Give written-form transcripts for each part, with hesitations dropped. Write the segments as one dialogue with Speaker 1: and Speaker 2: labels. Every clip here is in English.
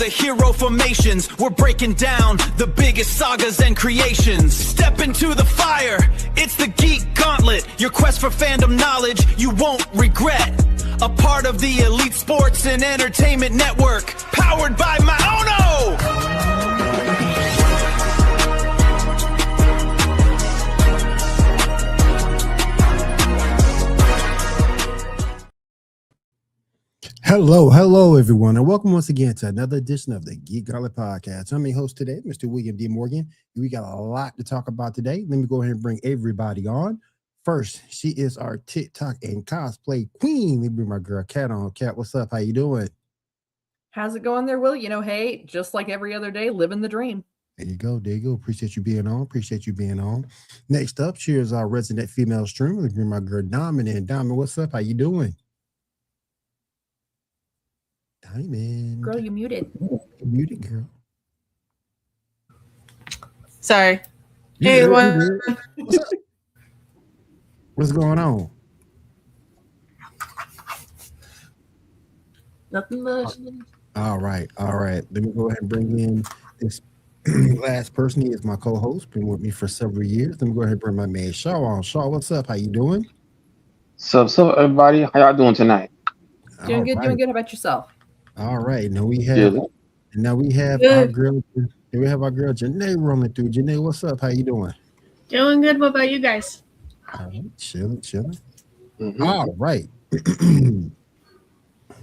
Speaker 1: the hero formations. We're breaking down the biggest sagas and creations. Step into the fire, it's the Geek Gauntlet. Your quest for fandom knowledge you won't regret. A part of the elite sports and entertainment network, powered by Maono!
Speaker 2: Hello, everyone, and welcome once again to another edition of the Geek Gauntlet Podcast. I'm your host today, Mr. William D. Morgan. We got a lot to talk about today. Let me go ahead and bring everybody on. First, she is our TikTok and cosplay queen. Let me bring my girl Kat on. Kat, what's up? How you doing?
Speaker 3: How's it going there, Will? You know, hey, just like every other day, living the dream.
Speaker 2: There you go. Appreciate you being on. Next up, she is our resident female streamer. Let me bring my girl Diamond. Diamond, what's up? How you doing? Diamond.
Speaker 3: Girl, you muted.
Speaker 2: You're muted, girl.
Speaker 4: Sorry. Hey, everyone.
Speaker 2: What's going on?
Speaker 4: Nothing much.
Speaker 2: All right. Let me go ahead and bring in this last person. He is my co-host, been with me for several years. Let me go ahead and bring my man Shaw on. Shaw, what's up? How you doing?
Speaker 5: Sup, everybody? How y'all doing tonight?
Speaker 3: Doing good. How about yourself?
Speaker 2: All right. Now we have our girl. We have our girl Janae rolling through. Janae, what's up? How you doing?
Speaker 4: Doing good. What about you guys?
Speaker 2: All right, chilling.
Speaker 5: Mm-hmm.
Speaker 2: All right.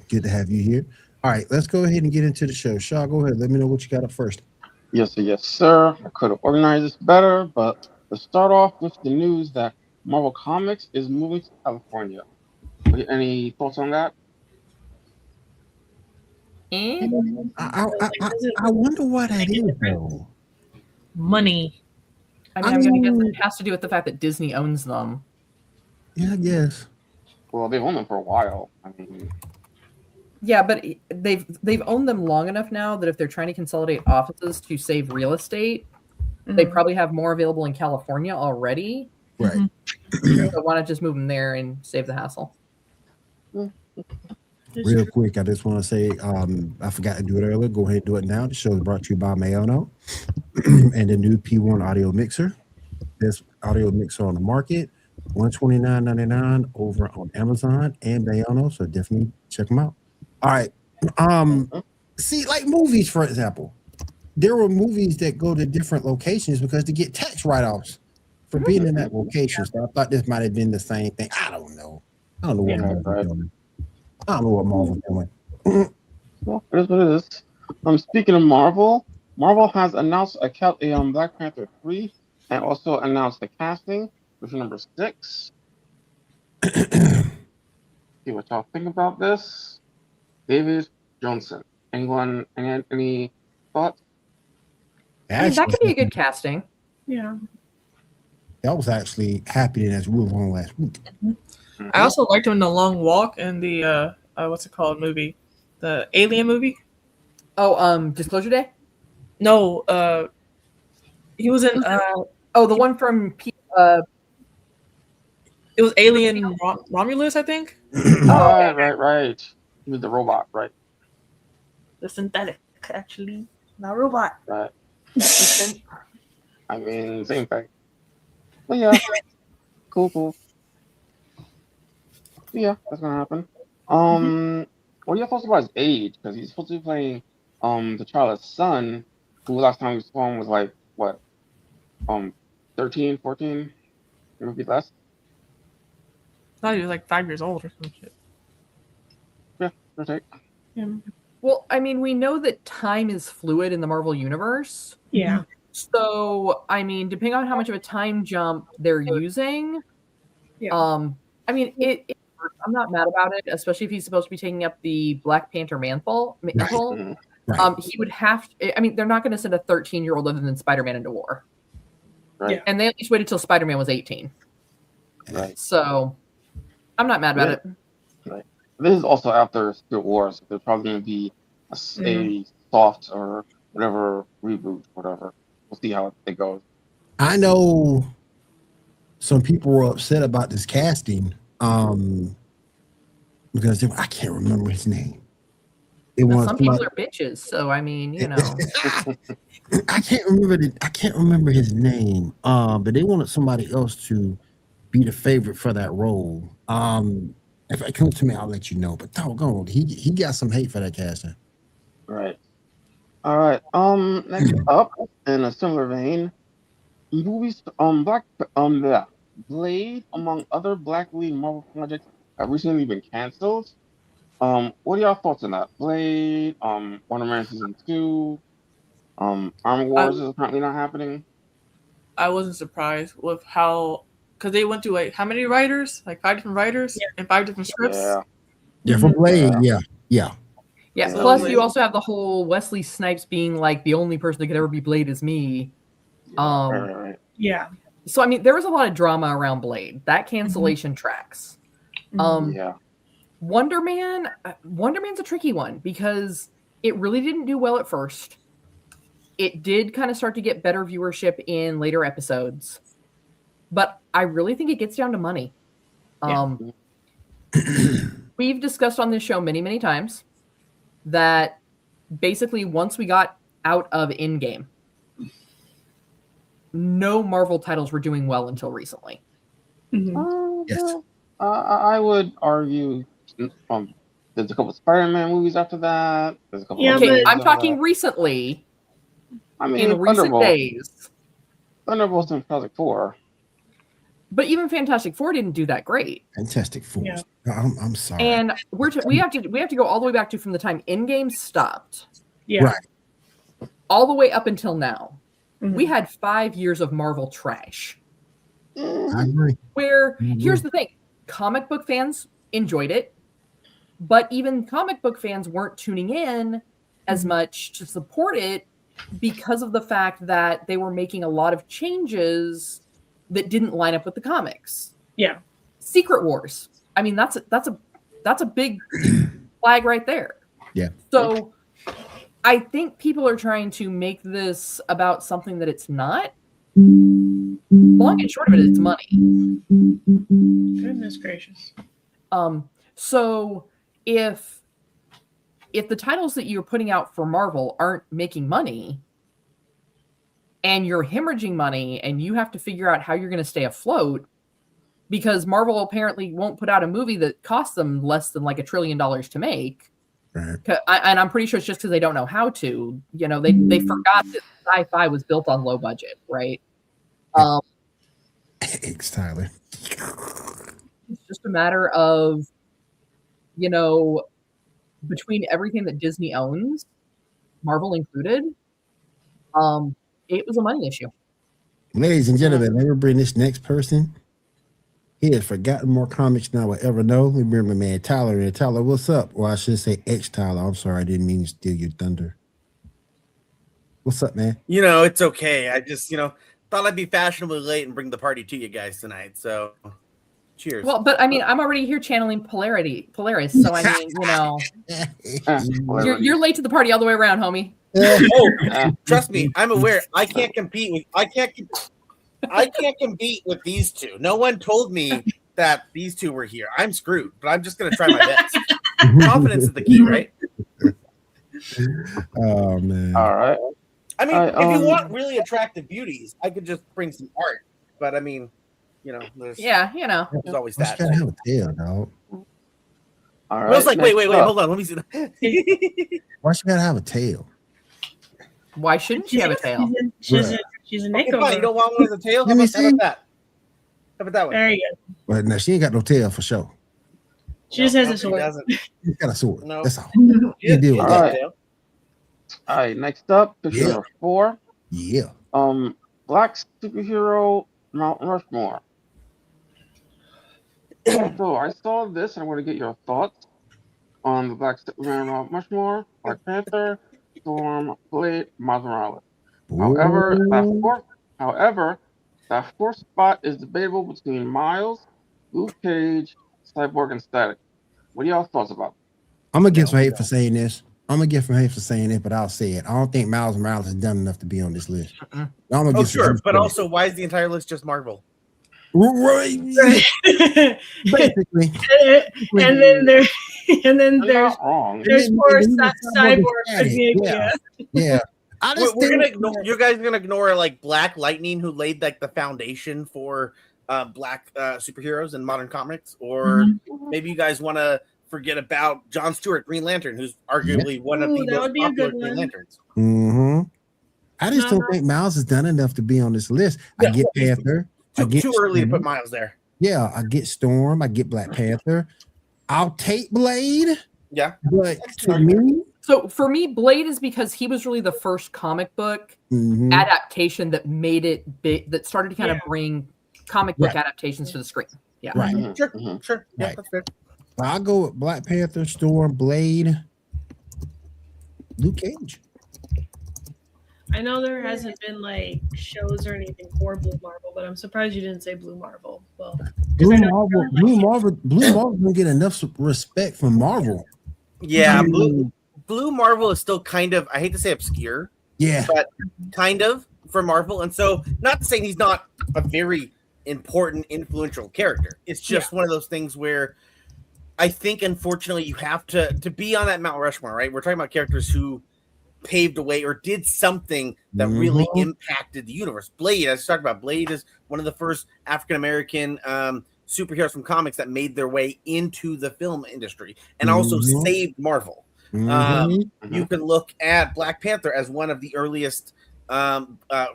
Speaker 2: Good to have you here. All right, let's go ahead and get into the show. Shaw, go ahead. Let me know what you got up first.
Speaker 5: Yes, sir. I could have organized this better, but let's start off with the news that Marvel Comics is moving to California. Any thoughts on that?
Speaker 2: I wonder why that is, though.
Speaker 4: Money.
Speaker 3: I mean, I'm going to guess it has to do with the fact that Disney owns them.
Speaker 2: Yeah, I guess.
Speaker 5: Well, they've owned them for a while. I mean,
Speaker 3: yeah, but they've owned them long enough now that if they're trying to consolidate offices to save real estate, they probably have more available in California already.
Speaker 2: Right.
Speaker 3: So why not just move them there and save the hassle?
Speaker 2: Real quick, I just want to say, I forgot to do it earlier. Go ahead and do it now. The show is brought to you by Maono and the new P1 audio mixer. This audio mixer on the market, $129.99 over on Amazon and Maono. So definitely check them out. All right. See, like movies, for example, there were movies that go to different locations because they get tax write-offs for being in that location. So I thought this might have been the same thing. I don't know what Marvel's doing. I don't know what Marvel's doing.
Speaker 5: well, it is what it is. Speaking of Marvel has announced a Black Panther 3 and also announced the casting for number 6. See what y'all think about this. David Johnson. Anyone? Any thoughts?
Speaker 3: That could be a good casting.
Speaker 4: Yeah.
Speaker 2: That was actually happening as we were on last week.
Speaker 5: Mm-hmm.
Speaker 4: I also liked him in The Long Walk and the what's it called movie, the Alien movie.
Speaker 3: Oh, Disclosure Day.
Speaker 4: No, he was in.
Speaker 3: The one from.
Speaker 4: It was Alien Romulus, I think.
Speaker 5: Right. He was the robot, right?
Speaker 4: The synthetic, actually, not robot.
Speaker 5: Right. I mean, same thing. But yeah, cool. Yeah, that's gonna happen. What are your thoughts about his age? Because he's supposed to be playing T'Challa's son, who last time we saw him was like what, 13, 14, maybe less.
Speaker 4: I thought he was like 5 years old or some shit.
Speaker 5: Yeah, take.
Speaker 4: Yeah.
Speaker 3: Well, I mean, we know that time is fluid in the Marvel universe.
Speaker 4: Yeah.
Speaker 3: So, I mean, depending on how much of a time jump they're using, I mean, I'm not mad about it, especially if he's supposed to be taking up the Black Panther mantle.
Speaker 2: Right.
Speaker 3: He would have to, I mean, they're not going to send a 13-year-old other than Spider-Man into war.
Speaker 5: Right.
Speaker 4: Yeah.
Speaker 3: And they at least waited till Spider-Man was 18.
Speaker 5: Right.
Speaker 3: So, I'm not mad about it.
Speaker 5: Right. This is also after Secret Wars, so there's probably going to be a soft or whatever reboot, whatever. We'll see how it goes.
Speaker 2: I know some people were upset about this casting because I can't remember his name.
Speaker 3: Some people are bitches, so I mean, you know.
Speaker 2: I can't remember his name. But they wanted somebody else to be the favorite for that role. If it comes to me, I'll let you know. But doggone, he got some hate for that casting.
Speaker 5: Right. All right. Next up, in a similar vein, movies. Blade, among other Black lead Marvel projects, have recently been canceled. What are y'all thoughts on that? Blade, Wonder Man season 2, Armor Wars is currently not happening.
Speaker 4: I wasn't surprised with how, because they went through like how many writers? Like 5 different writers and 5 different scripts.
Speaker 5: Yeah.
Speaker 2: For Blade, yeah.
Speaker 3: Plus, you also have the whole Wesley Snipes being like the only person that could ever be Blade is me.
Speaker 5: Right.
Speaker 6: Yeah.
Speaker 3: So I mean, there was a lot of drama around Blade. That cancellation tracks. Wonder Man's a tricky one because it really didn't do well at first. It did kind of start to get better viewership in later episodes, but I really think it gets down to money. We've discussed on this show many, many times that basically once we got out of Endgame, no Marvel titles were doing well until recently.
Speaker 2: Yes.
Speaker 5: I would argue there's a couple of Spider-Man movies after that. There's a couple
Speaker 3: I'm talking recently.
Speaker 5: I mean,
Speaker 3: in recent days.
Speaker 5: Thunderbolts and Fantastic Four.
Speaker 3: But even Fantastic Four didn't do that great.
Speaker 2: Fantastic Four.
Speaker 6: Yeah.
Speaker 2: I'm sorry.
Speaker 3: And we have to go all the way back to from the time Endgame stopped.
Speaker 6: Yeah.
Speaker 2: Right.
Speaker 3: All the way up until now.
Speaker 6: Mm-hmm.
Speaker 3: We had 5 years of Marvel trash.
Speaker 2: I agree.
Speaker 3: Where here's the thing. Comic book fans enjoyed it, but even comic book fans weren't tuning in as much to support it because of the fact that they were making a lot of changes that didn't line up with the comics.
Speaker 6: Yeah.
Speaker 3: Secret Wars. I mean, that's a big flag right there.
Speaker 2: Yeah.
Speaker 3: So I think people are trying to make this about something that it's not. Long and short of it, it's money.
Speaker 6: Goodness gracious.
Speaker 3: So if the titles that you're putting out for Marvel aren't making money and you're hemorrhaging money and you have to figure out how you're going to stay afloat because Marvel apparently won't put out a movie that costs them less than like $1 trillion to make.
Speaker 2: Right.
Speaker 3: And I'm pretty sure it's just because they don't know how to. You know, they forgot that sci-fi was built on low budget, right?
Speaker 2: Thanks, Tyler.
Speaker 3: It's just a matter of, you know, between everything that Disney owns, Marvel included, it was a money issue.
Speaker 2: Ladies and gentlemen, let me bring this next person. He has forgotten more comics than I will ever know. We bring my man Tyler in. Tyler, what's up? Well, I should say Tyler. I'm sorry, I didn't mean to steal your thunder. What's up, man?
Speaker 7: You know, it's okay. I just, thought I'd be fashionably late and bring the party to you guys tonight. So, cheers.
Speaker 3: Well, but I mean, I'm already here channeling Polaris. So I mean, you're late to the party all the way around, homie.
Speaker 7: Trust me, I'm aware. I can't compete with these two. No one told me that these two were here. I'm screwed, but I'm just gonna try my best. Confidence is the key, right?
Speaker 2: Oh man.
Speaker 5: All right.
Speaker 7: I mean, if you want really attractive beauties, I could just bring some art. But I mean, there's always that.
Speaker 2: Gotta have a tail, dog.
Speaker 5: All right.
Speaker 7: Will's like, wait, hold on. Let me see that.
Speaker 2: Why she gotta have a tail?
Speaker 3: Why shouldn't she have a tail?
Speaker 6: She's a
Speaker 7: Okay,
Speaker 6: makeover.
Speaker 7: fine. You don't want one with a tail? How about that? How about that one?
Speaker 6: There you go.
Speaker 2: But no, she ain't got no tail for sure.
Speaker 6: She just has a
Speaker 7: She
Speaker 6: sword.
Speaker 7: doesn't.
Speaker 2: She's got a sword.
Speaker 7: No.
Speaker 2: That's all.
Speaker 7: Yeah,
Speaker 2: deal with
Speaker 5: All
Speaker 2: that.
Speaker 5: right. All right. Next up, picture number 4.
Speaker 2: Yeah.
Speaker 5: Black superhero Mount Rushmore. So I saw this, and I want to get your thoughts on the Black Superman Mount Rushmore, Black Panther, Storm, Blade, Miles Morales. However, that fourth spot is debatable between Miles, Luke Cage, Cyborg, and Static. What are y'all thoughts about?
Speaker 2: I'm gonna get some hate for saying this. But I'll say it. I don't think Miles Morales has done enough to be on this list.
Speaker 7: Oh, sure. But also, why is the entire list just Marvel?
Speaker 2: Right. Basically.
Speaker 6: And then And then
Speaker 5: You're not wrong.
Speaker 6: there's poor
Speaker 2: And then
Speaker 6: Cyborg could
Speaker 2: static.
Speaker 6: be
Speaker 2: Yeah. Yeah. I just
Speaker 7: We're
Speaker 2: think-
Speaker 7: gonna ignore, you guys are gonna ignore like Black Lightning, who laid like the foundation for black superheroes in modern comics, or maybe you guys want to forget about John Stewart, Green Lantern, who's arguably one of the
Speaker 6: that
Speaker 7: most
Speaker 6: would be a
Speaker 7: popular
Speaker 6: good
Speaker 7: Green
Speaker 6: one.
Speaker 7: Lanterns.
Speaker 2: Mm-hmm. I just don't
Speaker 6: No.
Speaker 2: think Miles has done enough to be on this list. I
Speaker 7: Yeah,
Speaker 2: get
Speaker 7: well, he's
Speaker 2: Panther. I
Speaker 7: Too,
Speaker 2: get
Speaker 7: too early to
Speaker 2: Storm.
Speaker 7: put Miles there.
Speaker 2: Yeah, I get Storm. I get Black Panther. I'll take Blade,
Speaker 7: Yeah,
Speaker 2: but to me,
Speaker 3: So for me, Blade is because he was really the first comic book
Speaker 2: mhm,
Speaker 3: adaptation that made it big, that started to kind of
Speaker 6: Yeah.
Speaker 3: bring comic book
Speaker 2: Right.
Speaker 3: adaptations to the screen. Yeah.
Speaker 2: right.
Speaker 7: sure,
Speaker 5: Mhm.
Speaker 7: sure. Yeah,
Speaker 2: Right.
Speaker 7: that's fair.
Speaker 2: I'll go with Black Panther, Storm, Blade, Luke Cage.
Speaker 6: I know there hasn't been like shows or anything for Blue Marvel, but I'm surprised you didn't say Blue Marvel. Well,
Speaker 2: Blue
Speaker 6: I know-
Speaker 2: Marvel don't get enough respect from Marvel.
Speaker 7: Yeah,
Speaker 2: Mm,
Speaker 7: Blue Marvel is still kind of, I hate to say obscure,
Speaker 2: yeah,
Speaker 7: but kind of for Marvel. And so, not saying he's not a very important, influential character. It's just one of those things where I think, unfortunately, you have to be on that Mount Rushmore, right? We're talking about characters who paved the way or did something that really
Speaker 2: Mhm.
Speaker 7: impacted the universe. Blade, as I talked about, Blade is one of the first African American superheroes from comics that made their way into the film industry and also
Speaker 2: Mhm.
Speaker 7: saved Marvel.
Speaker 2: Mhm.
Speaker 7: You can look at Black Panther as one of the earliest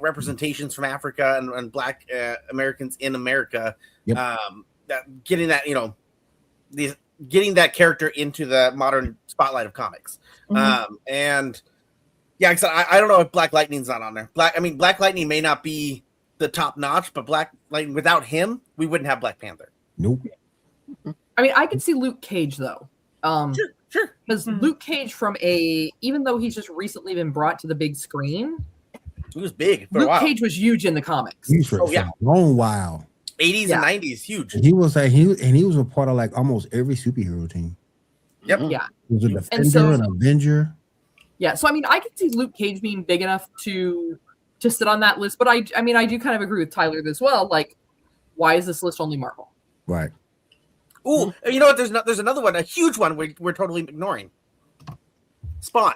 Speaker 7: representations from Africa and Black Americans in America.
Speaker 2: Yep.
Speaker 7: That getting that, getting that character into the modern spotlight of comics. And yeah, like I said, I don't know if Black Lightning's not on there. Black Lightning may not be the top notch, but Black Lightning, without him, we wouldn't have Black Panther.
Speaker 2: Nope.
Speaker 3: I mean, I could see Luke Cage though.
Speaker 7: Sure.
Speaker 3: Because Luke Cage, even though he's just recently been brought to the big screen,
Speaker 7: He was big for a
Speaker 3: Luke
Speaker 7: while.
Speaker 3: Cage was huge in the comics.
Speaker 2: He's for a long while.
Speaker 7: 80s
Speaker 3: Yeah.
Speaker 7: and 90s, huge.
Speaker 2: He was like he was a part of like almost every superhero team.
Speaker 7: Yep.
Speaker 3: Yeah.
Speaker 2: He was a
Speaker 3: And
Speaker 2: Defender,
Speaker 3: so-
Speaker 2: an Avenger.
Speaker 3: Yeah, so I mean, I could see Luke Cage being big enough to sit on that list, but I mean, I do kind of agree with Tyler as well. Like, why is this list only Marvel?
Speaker 2: Right.
Speaker 7: Ooh, you know what? There's another one, a huge one we're totally ignoring. Spawn.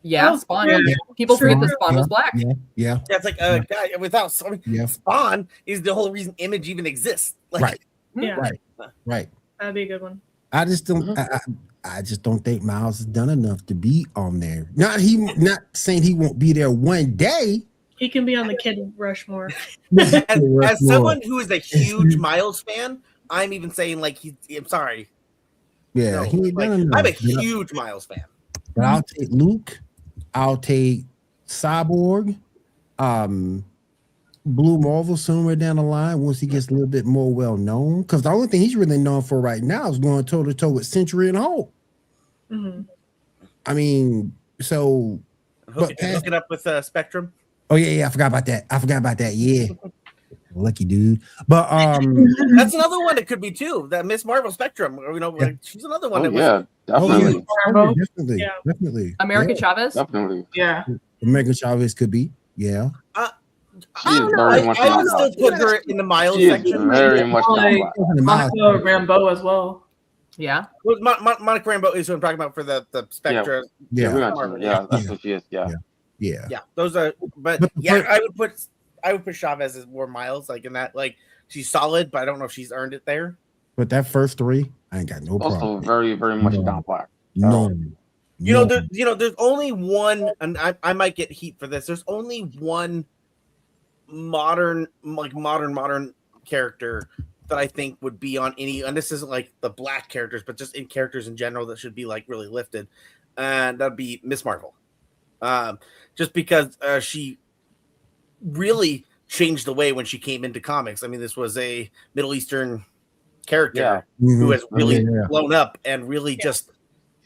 Speaker 3: Yeah,
Speaker 6: Oh,
Speaker 3: Spawn.
Speaker 6: yeah.
Speaker 3: People forget that
Speaker 6: Sure.
Speaker 3: Spawn was black.
Speaker 2: Yeah. Yeah.
Speaker 7: That's like a guy without. I mean,
Speaker 2: Yeah.
Speaker 7: Spawn is the whole reason Image even exists. Like,
Speaker 2: Right.
Speaker 6: Yeah,
Speaker 2: Right. Right.
Speaker 6: that'd be a good one.
Speaker 2: I just don't. I just don't think Miles has done enough to be on there. Not saying he won't be there one day.
Speaker 6: He can be on the Kid Rushmore.
Speaker 7: As someone who is a huge Miles fan, I'm even saying like I'm sorry.
Speaker 2: Yeah,
Speaker 7: No,
Speaker 2: he ain't
Speaker 7: like,
Speaker 2: done enough.
Speaker 7: I'm a huge Miles fan.
Speaker 2: But I'll take Luke. I'll take Cyborg. Blue Marvel somewhere down the line once he gets a little bit more well known. Because the only thing he's really known for right now is going toe to toe with Century and Hulk.
Speaker 6: Mm-hmm.
Speaker 2: I mean, so
Speaker 7: Hook it up with Spectrum.
Speaker 2: oh yeah, I forgot about that. Yeah. Lucky dude. But
Speaker 7: That's another one that could be too. That Miss Marvel Spectrum. Like, she's another one.
Speaker 5: Oh
Speaker 7: that was,
Speaker 5: yeah, definitely,
Speaker 2: definitely.
Speaker 6: Yeah.
Speaker 2: Definitely.
Speaker 3: America
Speaker 2: Yeah.
Speaker 3: Chavez.
Speaker 5: definitely.
Speaker 4: Yeah.
Speaker 2: American Chavez could be. Yeah.
Speaker 5: She is very much
Speaker 7: I would
Speaker 5: on
Speaker 7: still
Speaker 5: top.
Speaker 7: put her in the Miles
Speaker 5: She is
Speaker 7: section.
Speaker 5: very much on
Speaker 4: Like,
Speaker 5: top.
Speaker 4: Monica Rambeau as well.
Speaker 3: Yeah.
Speaker 7: Well, Monica Rambeau is what I'm talking about for the Spectra.
Speaker 5: Yeah, we
Speaker 2: Yeah.
Speaker 5: mentioned it. Yeah, that's what she is. Yeah.
Speaker 2: Yeah.
Speaker 7: Yeah, those are. But
Speaker 2: But-
Speaker 7: yeah,
Speaker 2: but-
Speaker 7: I would put Chavez as more Miles, like in that, like she's solid, but I don't know if she's earned it there.
Speaker 2: But that first three, I ain't got no
Speaker 5: Also,
Speaker 2: problem.
Speaker 5: very, very much
Speaker 2: No.
Speaker 5: down black.
Speaker 2: No.
Speaker 7: There's only one, and I might get heat for this. There's only one modern character that I think would be on any, and this isn't like the black characters, but just in characters in general that should be like really lifted, and that'd be Miss Marvel. Just because she really changed the way when she came into comics. I mean, this was a Middle Eastern character who has really blown up and really just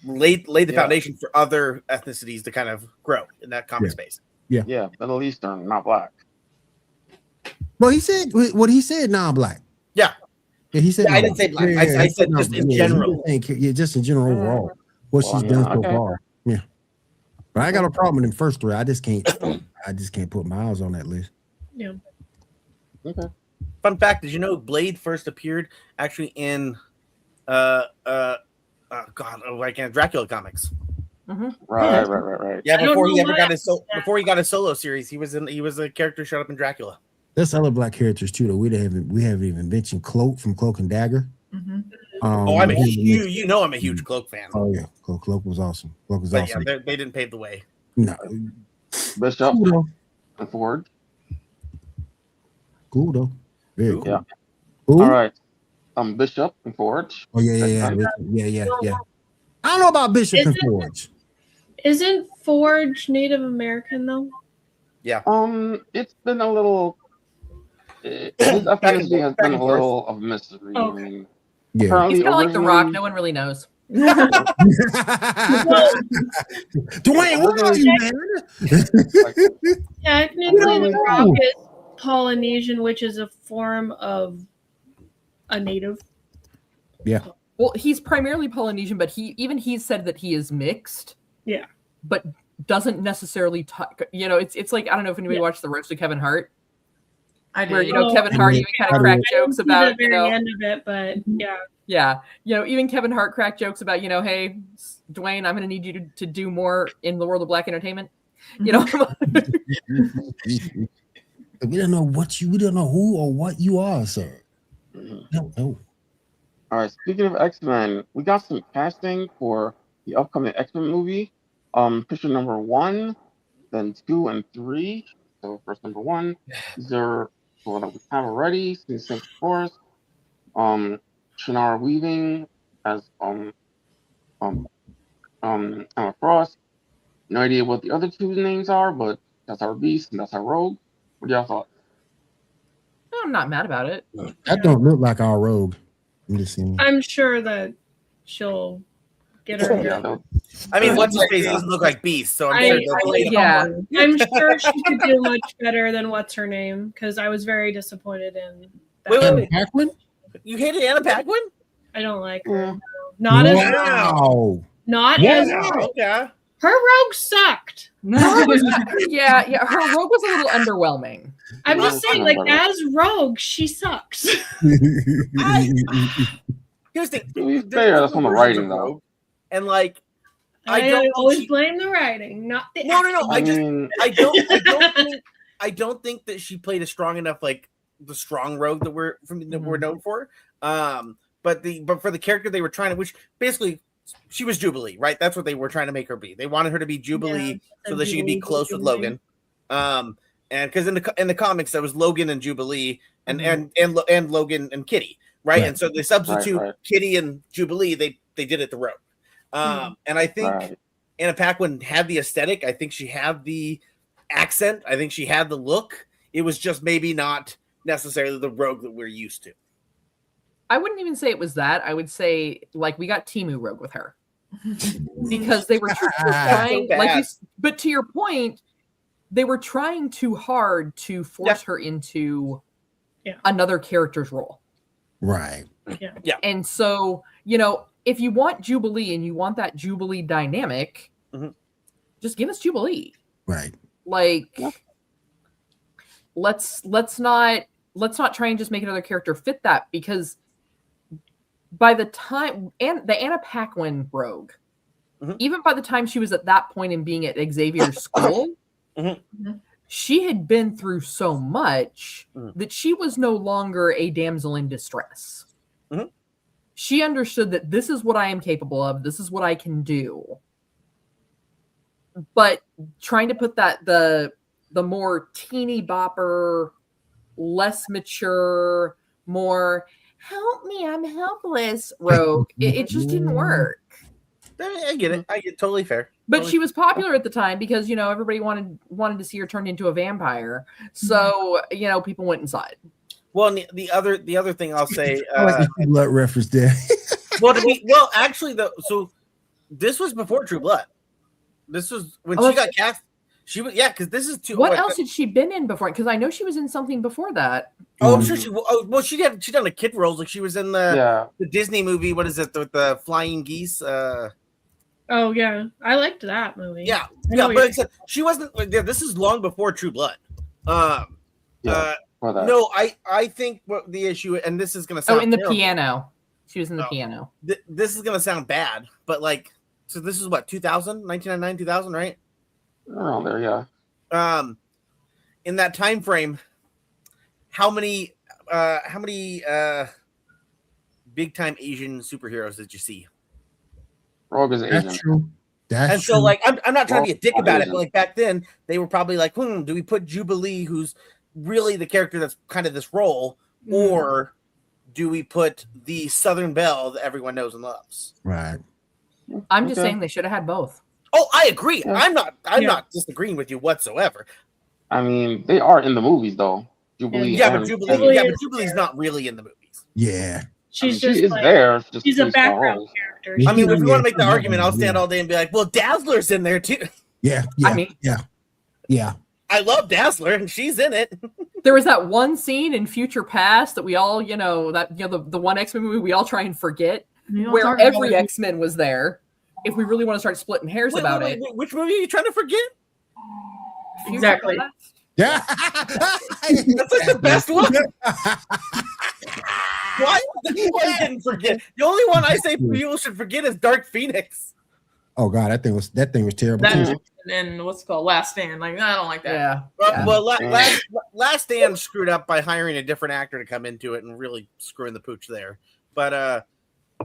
Speaker 7: laid the foundation for other ethnicities to kind of grow in that comic space.
Speaker 5: Yeah, Middle Eastern, not black.
Speaker 2: Well, he said non-black.
Speaker 7: Yeah.
Speaker 2: Yeah, he said.
Speaker 7: I didn't say black. I said just in general.
Speaker 2: Yeah, just in general overall. What she's done so far. Yeah. But I got a problem in the first three. I just can't put Miles on that list.
Speaker 6: Yeah.
Speaker 5: Okay.
Speaker 7: Fun fact: did you know Blade first appeared actually in Dracula comics.
Speaker 3: Mm-hmm.
Speaker 5: Right.
Speaker 7: Yeah,
Speaker 6: I don't
Speaker 7: before he
Speaker 6: know
Speaker 7: ever
Speaker 6: why
Speaker 7: got his
Speaker 6: I said that.
Speaker 7: before he got his solo series, he was a character showed up in Dracula.
Speaker 2: There's other black characters too that we haven't even mentioned. Cloak from Cloak and Dagger.
Speaker 4: Mm-hmm.
Speaker 7: I'm a huge Cloak fan.
Speaker 2: Oh yeah, Cloak was awesome. Cloak was
Speaker 7: But
Speaker 2: awesome.
Speaker 7: yeah, they didn't pave the way.
Speaker 2: No,
Speaker 5: Bishop
Speaker 2: cool though.
Speaker 5: and Ford.
Speaker 2: Cool though. Very
Speaker 7: Cool.
Speaker 2: cool.
Speaker 5: Yeah.
Speaker 2: Who?
Speaker 5: All right. Bishop and Forge.
Speaker 2: Oh yeah. I don't know about Bishop and
Speaker 6: Isn't-
Speaker 2: Forge.
Speaker 6: Isn't Forge Native American though?
Speaker 5: It's been a little. His ethnicity has been a little of a mystery.
Speaker 6: Okay.
Speaker 5: I mean,
Speaker 2: Yeah.
Speaker 5: apparently
Speaker 3: He's kind of like The Rock.
Speaker 5: originally-
Speaker 3: No one really knows.
Speaker 2: Dwayne, what are you, man?
Speaker 6: Technically, The
Speaker 2: No.
Speaker 6: Rock is Polynesian, which is a form of a native.
Speaker 3: Well, he's primarily Polynesian, but he's said that he is mixed.
Speaker 6: Yeah.
Speaker 3: But doesn't necessarily talk. It's like, I don't know if anybody watched the roast of Kevin Hart,
Speaker 4: I did.
Speaker 3: where
Speaker 6: Oh,
Speaker 3: Kevin Hart even kind of cracked
Speaker 6: I didn't
Speaker 3: jokes
Speaker 6: see
Speaker 3: about
Speaker 6: the very end of it, but yeah.
Speaker 3: even Kevin Hart cracked jokes about hey, Dwayne, I'm going to need you to do more in the world of black entertainment.
Speaker 2: We don't know we don't know who or what you are, sir. No.
Speaker 5: All right. Speaking of X-Men, we got some casting for the upcoming X-Men movie. Picture number 1, then 2 and 3. So first number 1, these are what we have already. Since Forest, Shannara Weaving as Emma Frost. No idea what the other 2 names are, but that's our Beast and that's our Rogue. What do y'all thought?
Speaker 3: I'm not mad about it.
Speaker 2: That don't look like our Rogue. I'm just saying.
Speaker 6: I'm sure that she'll get her.
Speaker 7: I mean, what's his face doesn't look like Beast, so I'm sure they'll play it.
Speaker 6: I'm sure she could do much better than what's her name, because I was very disappointed in that.
Speaker 7: Wait.
Speaker 2: Paquin?
Speaker 7: You hated Anna Paquin?
Speaker 6: I don't like her. Not as
Speaker 2: Wow.
Speaker 6: not
Speaker 2: Yeah.
Speaker 6: as
Speaker 7: Okay.
Speaker 6: her Rogue sucked.
Speaker 3: Her Rogue was a little underwhelming.
Speaker 6: I'm just saying, like, as Rogue, she sucks.
Speaker 7: Here's the
Speaker 5: To be fair, that's on the writing though.
Speaker 7: And like,
Speaker 6: I always blame the writing, not the
Speaker 7: No.
Speaker 6: acting.
Speaker 7: I don't think that she played a strong enough, like the strong Rogue that we're known for. But for the character they were trying to, which basically she was Jubilee, right? That's what they were trying to make her be. They wanted her to be Jubilee so that she could be close with Logan. And because in the comics there was Logan and Jubilee and Logan and Kitty, right? And so they substitute Kitty and Jubilee. They did it the Rogue. And I think Anna Paquin had the aesthetic. I think she had the accent. I think she had the look. It was just maybe not necessarily the Rogue that we're used to.
Speaker 3: I wouldn't even say it was that. I would say, like, we got Temu Rogue with her because they were trying, but to your point, they were trying too hard to force her into another character's role.
Speaker 2: Right.
Speaker 6: Yeah.
Speaker 3: And so, if you want Jubilee and you want that Jubilee dynamic, just give us Jubilee.
Speaker 2: Right.
Speaker 3: Like, let's not try and just make another character fit that, because by the time the Anna Paquin Rogue, even by the time she was at that point in being at Xavier's school, she had been through so much that she was no longer a damsel in distress. She understood that this is what I am capable of. This is what I can do. But trying to put that the more teeny bopper, less mature, more help me, I'm helpless Rogue, it just didn't work.
Speaker 7: I get it. I get totally fair.
Speaker 3: But she was popular at the time because everybody wanted to see her turned into a vampire. So people went inside.
Speaker 7: Well, the other thing I'll say,
Speaker 2: blood reference there.
Speaker 7: Actually, so this was before True Blood. This was when she got cast. She was because this is too.
Speaker 3: What else had she been in before? Because I know she was in something before that.
Speaker 7: Oh, I'm sure she. Oh, well, she done a kid roles. Like she was in the Disney movie. What is it? With the flying geese.
Speaker 6: Oh yeah, I liked that movie.
Speaker 7: Yeah, but she wasn't. This is long before True Blood.
Speaker 5: No,
Speaker 7: I think what the issue, and this is going to sound
Speaker 3: in the
Speaker 7: terrible.
Speaker 3: piano. She was in the piano.
Speaker 7: This is gonna sound bad, but like, so this is what 2000, 1999, 2000, right?
Speaker 5: Around there, yeah.
Speaker 7: In that time frame, how many big time Asian superheroes did you see?
Speaker 5: Rogue is Asian.
Speaker 2: That's true. That's
Speaker 7: And so,
Speaker 2: true.
Speaker 7: like, I'm not trying to be a dick
Speaker 5: Well,
Speaker 7: about it,
Speaker 5: Asian.
Speaker 7: but like back then, they were probably like, do we put Jubilee, who's really the character that's kind of this role, or do we put the Southern Belle that everyone knows and loves?
Speaker 2: Right.
Speaker 3: I'm just
Speaker 5: Okay.
Speaker 3: saying they should have had both.
Speaker 7: Oh, I agree.
Speaker 5: Yeah.
Speaker 7: I'm not disagreeing with you whatsoever.
Speaker 5: I mean, they are in the movies though. Jubilee.
Speaker 7: Yeah, but
Speaker 5: and-
Speaker 7: Jubilee's not really in the movies.
Speaker 2: Yeah.
Speaker 6: She's
Speaker 5: she
Speaker 6: just
Speaker 5: is
Speaker 6: like,
Speaker 5: there. Just
Speaker 6: she's a
Speaker 5: plays small
Speaker 6: background
Speaker 5: roles.
Speaker 6: character.
Speaker 2: Yeah.
Speaker 7: I mean, if you want to
Speaker 2: Yeah.
Speaker 7: make the argument, I'll stand all day and be like, well, Dazzler's in there too.
Speaker 2: Yeah. Yeah.
Speaker 3: I mean-
Speaker 2: yeah.
Speaker 7: I love Dazzler, and she's in it.
Speaker 3: There was that one scene in Future Past that we all, the one X-Men movie we all try and forget,
Speaker 6: We all
Speaker 3: where
Speaker 6: talk about
Speaker 3: every
Speaker 6: it.
Speaker 3: X-Men was there. If we really want to start splitting hairs about it.
Speaker 7: Which movie are you trying to forget?
Speaker 3: Future
Speaker 6: Exactly.
Speaker 3: Past?
Speaker 2: Yeah.
Speaker 7: That's like the best one. Why didn't forget? The only one I say people should forget is Dark Phoenix.
Speaker 2: Oh God, that thing was terrible
Speaker 4: That
Speaker 2: too.
Speaker 4: and what's it called Last Stand. Like I don't like that.
Speaker 3: Yeah.
Speaker 7: Well, Last Stand screwed up by hiring a different actor to come into it and really screwing the pooch there. But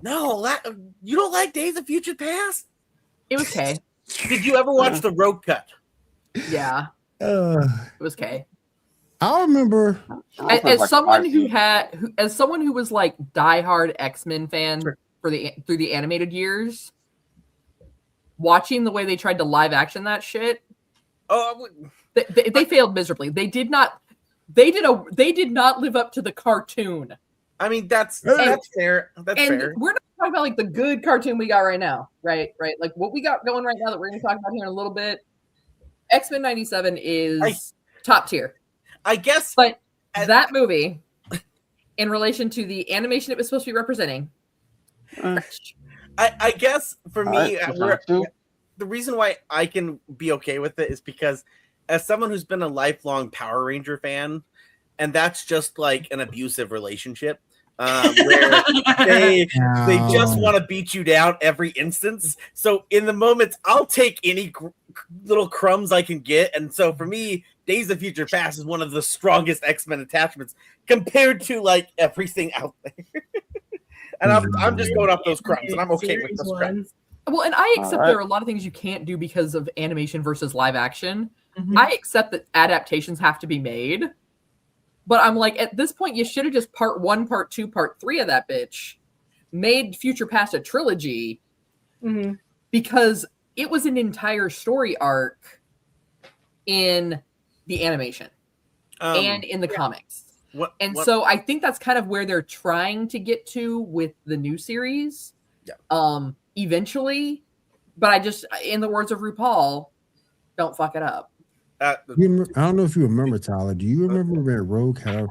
Speaker 7: no, you don't like Days of Future Past?
Speaker 3: It was K.
Speaker 7: Did you ever watch the Road Cut?
Speaker 3: Yeah.
Speaker 2: Uh,
Speaker 3: It was K.
Speaker 2: I remember.
Speaker 3: As someone who was like diehard X-Men fan through the animated years, watching the way they tried to live action that shit, they failed miserably. They did not live up to the cartoon.
Speaker 7: I mean, that's fair. That's
Speaker 3: And
Speaker 7: fair.
Speaker 3: we're not talking about like the good cartoon we got right now, right? Like what we got going right now that we're going to talk about here in a little bit. X-Men 97 is top tier.
Speaker 7: I guess,
Speaker 3: But that movie, in relation to the animation it was supposed to be representing,
Speaker 7: I guess for me,
Speaker 5: too.
Speaker 7: the reason why I can be okay with it is because as someone who's been a lifelong Power Ranger fan, and that's just like an abusive relationship where they just want to beat you down every instance. So in the moments, I'll take any little crumbs I can get. And so for me, Days of Future Past is one of the strongest X-Men attachments compared to like everything out there. And I'm just going off those crumbs, and I'm okay with those crumbs.
Speaker 3: well, and I accept
Speaker 5: Alright.
Speaker 3: there are a lot of things you can't do because of animation versus live action.
Speaker 4: Mhm.
Speaker 3: I accept that adaptations have to be made. But I'm like, at this point, you should have just part 1, part 2, part 3 of that bitch, made Future Past a trilogy,
Speaker 6: Mhm.
Speaker 3: because it was an entire story arc in the animation and in the comics. So I think that's kind of where they're trying to get to with the new series.
Speaker 7: Yeah.
Speaker 3: Eventually. But I just, in the words of RuPaul, don't fuck it up.
Speaker 2: I don't know if you remember, Tyler. Do you remember when Rogue had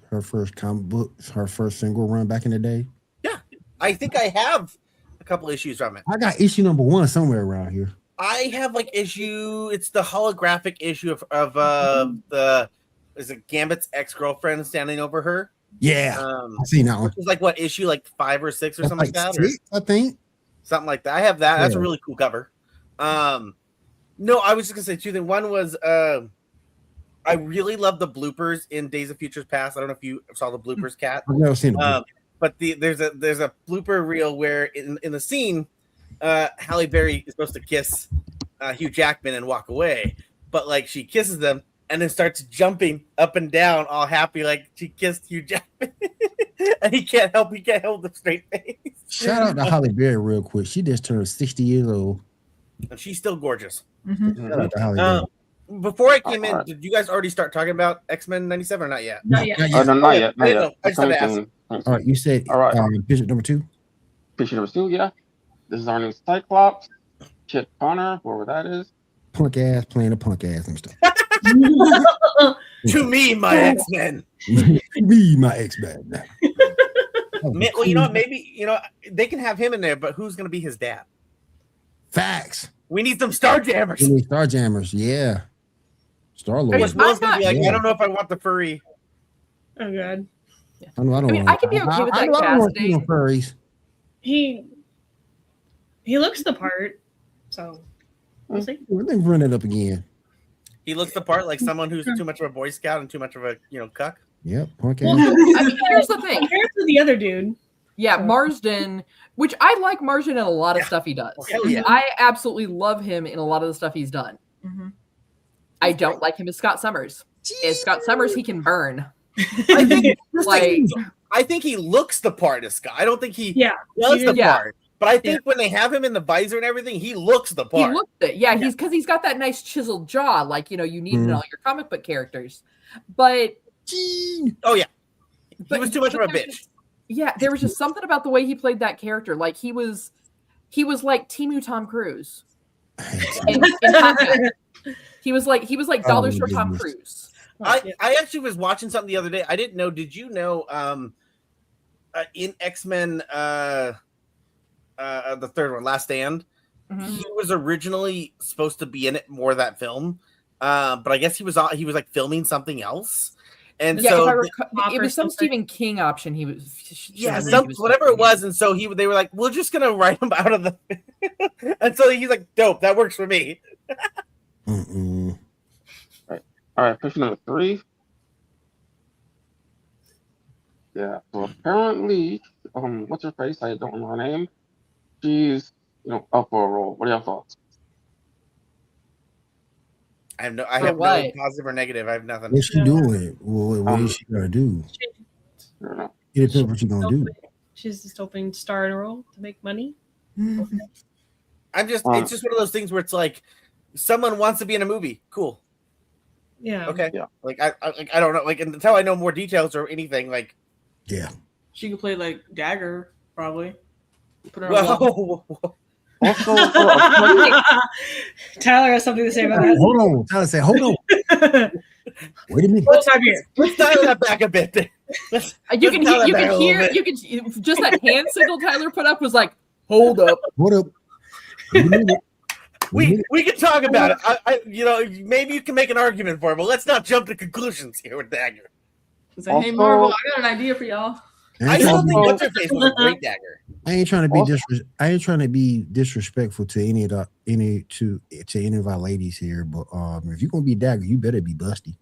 Speaker 2: her first comic book, her first single run back in the day?
Speaker 7: Yeah, I think I have a couple issues from it.
Speaker 2: I got issue number 1 somewhere around here.
Speaker 7: I have like it's the holographic issue of is it Gambit's ex-girlfriend standing over her?
Speaker 2: Yeah, I seen that one.
Speaker 7: Which is like what issue, like 5 or 6 or something like that, or
Speaker 2: 6, I think.
Speaker 7: something like that. I have that. That's a
Speaker 2: Yeah.
Speaker 7: really cool cover. No, I was just gonna say 2 things. One was I really love the bloopers in Days of Future Past. I don't know if you saw the bloopers, Kat.
Speaker 2: I've never seen it.
Speaker 7: But there's a blooper reel where in the scene, Halle Berry is supposed to kiss Hugh Jackman and walk away, but like she kisses them and then starts jumping up and down, all happy, like she kissed Hugh Jackman, and he can't help the straight face.
Speaker 2: Shout out to Halle Berry real quick. She just turned 60 years old.
Speaker 7: And she's still gorgeous.
Speaker 2: Shout out to Halle Berry.
Speaker 7: Before I came in, did you guys already start talking about X-Men 97 or not yet?
Speaker 6: Not yet.
Speaker 5: Oh, no, not yet. Not
Speaker 7: I
Speaker 5: yet.
Speaker 7: know. I just had to ask.
Speaker 2: All right, you said
Speaker 5: All right.
Speaker 2: picture number 2.
Speaker 5: Picture number 2, yeah. This is our new Cyclops, Kit Connor, whoever that is.
Speaker 2: Punk ass playing a punk ass and stuff.
Speaker 7: To me, my X-Men.
Speaker 2: Be my X-Men.
Speaker 7: Well, you know what? Maybe they can have him in there, but who's going to be his dad?
Speaker 2: Facts.
Speaker 7: We need some Starjammers.
Speaker 2: We need Starjammers, yeah. Star-Lord.
Speaker 7: Will's gonna be like,
Speaker 2: Yeah.
Speaker 7: I don't know if I want the furry.
Speaker 6: Oh god.
Speaker 2: I mean,
Speaker 3: I can be okay with that
Speaker 2: I don't want to see
Speaker 3: casting.
Speaker 2: no furries.
Speaker 6: he looks the part, so we'll see.
Speaker 2: Let me run it up again.
Speaker 7: He looks the part like someone who's too much of a Boy Scout and too much of a cuck.
Speaker 2: Yep. Okay.
Speaker 3: Well, I mean, here's the thing.
Speaker 6: Compared to the other dude.
Speaker 3: Yeah, Marsden, which I like Marsden in a lot of stuff he does.
Speaker 7: Hell yeah.
Speaker 3: I absolutely love him in a lot of the stuff he's done.
Speaker 4: Mm-hmm.
Speaker 3: I don't like him as Scott Summers. As Scott Summers, he can burn.
Speaker 7: I think
Speaker 3: Like,
Speaker 7: I think he looks the part of Scott. I don't think he
Speaker 6: Yeah.
Speaker 7: does the
Speaker 3: Yeah.
Speaker 7: part. But I think when they have him in the visor and everything, he looks the part.
Speaker 3: he looked it. Yeah, he's because he's got that nice chiseled jaw, like you need in all your comic book characters. But
Speaker 7: Oh yeah, he was too much of a bitch.
Speaker 3: Yeah, there was just something about the way he played that character. Like he was like Timu Tom Cruise. in Top Gun. He was like Dollar Store Tom Cruise.
Speaker 7: I actually was watching something the other day. I didn't know. Did you know? In X-Men, the third one, Last Stand, he was originally supposed to be in it more of that film, but I guess he was like filming something else. And so
Speaker 3: it was some Stephen King option. He was
Speaker 7: whatever it was, and so they were like, "We're just gonna write him out of the," and so he's like, "Dope, that works for me."
Speaker 5: All right, question number 3. Yeah, so apparently, what's her face? I don't know her name. She's up for a role. What are your thoughts?
Speaker 7: I have no positive or negative. I have nothing.
Speaker 2: What's she doing? What is she gonna do?
Speaker 5: I don't know.
Speaker 2: It depends what you gonna do.
Speaker 6: She's just hoping to star in a role to make money.
Speaker 7: It's just one of those things where it's like someone wants to be in a movie. Cool.
Speaker 6: Yeah.
Speaker 7: Okay.
Speaker 5: Yeah.
Speaker 7: Like I don't know. Like until I know more details or anything. Like
Speaker 2: Yeah.
Speaker 4: She could play like Dagger, probably. Put her
Speaker 7: well,
Speaker 5: Also,
Speaker 6: Tyler has something to say about that.
Speaker 2: Hold on. Tyler said, hold on. Wait a minute.
Speaker 6: What's up here?
Speaker 7: let's dial that back a bit.
Speaker 3: You can hear just that hand signal Tyler put up was like, hold up.
Speaker 2: Hold up. Wait a minute.
Speaker 7: We can talk about it. I maybe you can make an argument for it, but let's not jump to conclusions here with Dagger.
Speaker 4: Say, hey Marvel, I got an idea for y'all.
Speaker 7: I still think what's her face was a great Dagger.
Speaker 2: I ain't trying to be disrespectful to any of our ladies here, but if you're gonna be Dagger, you better be busty.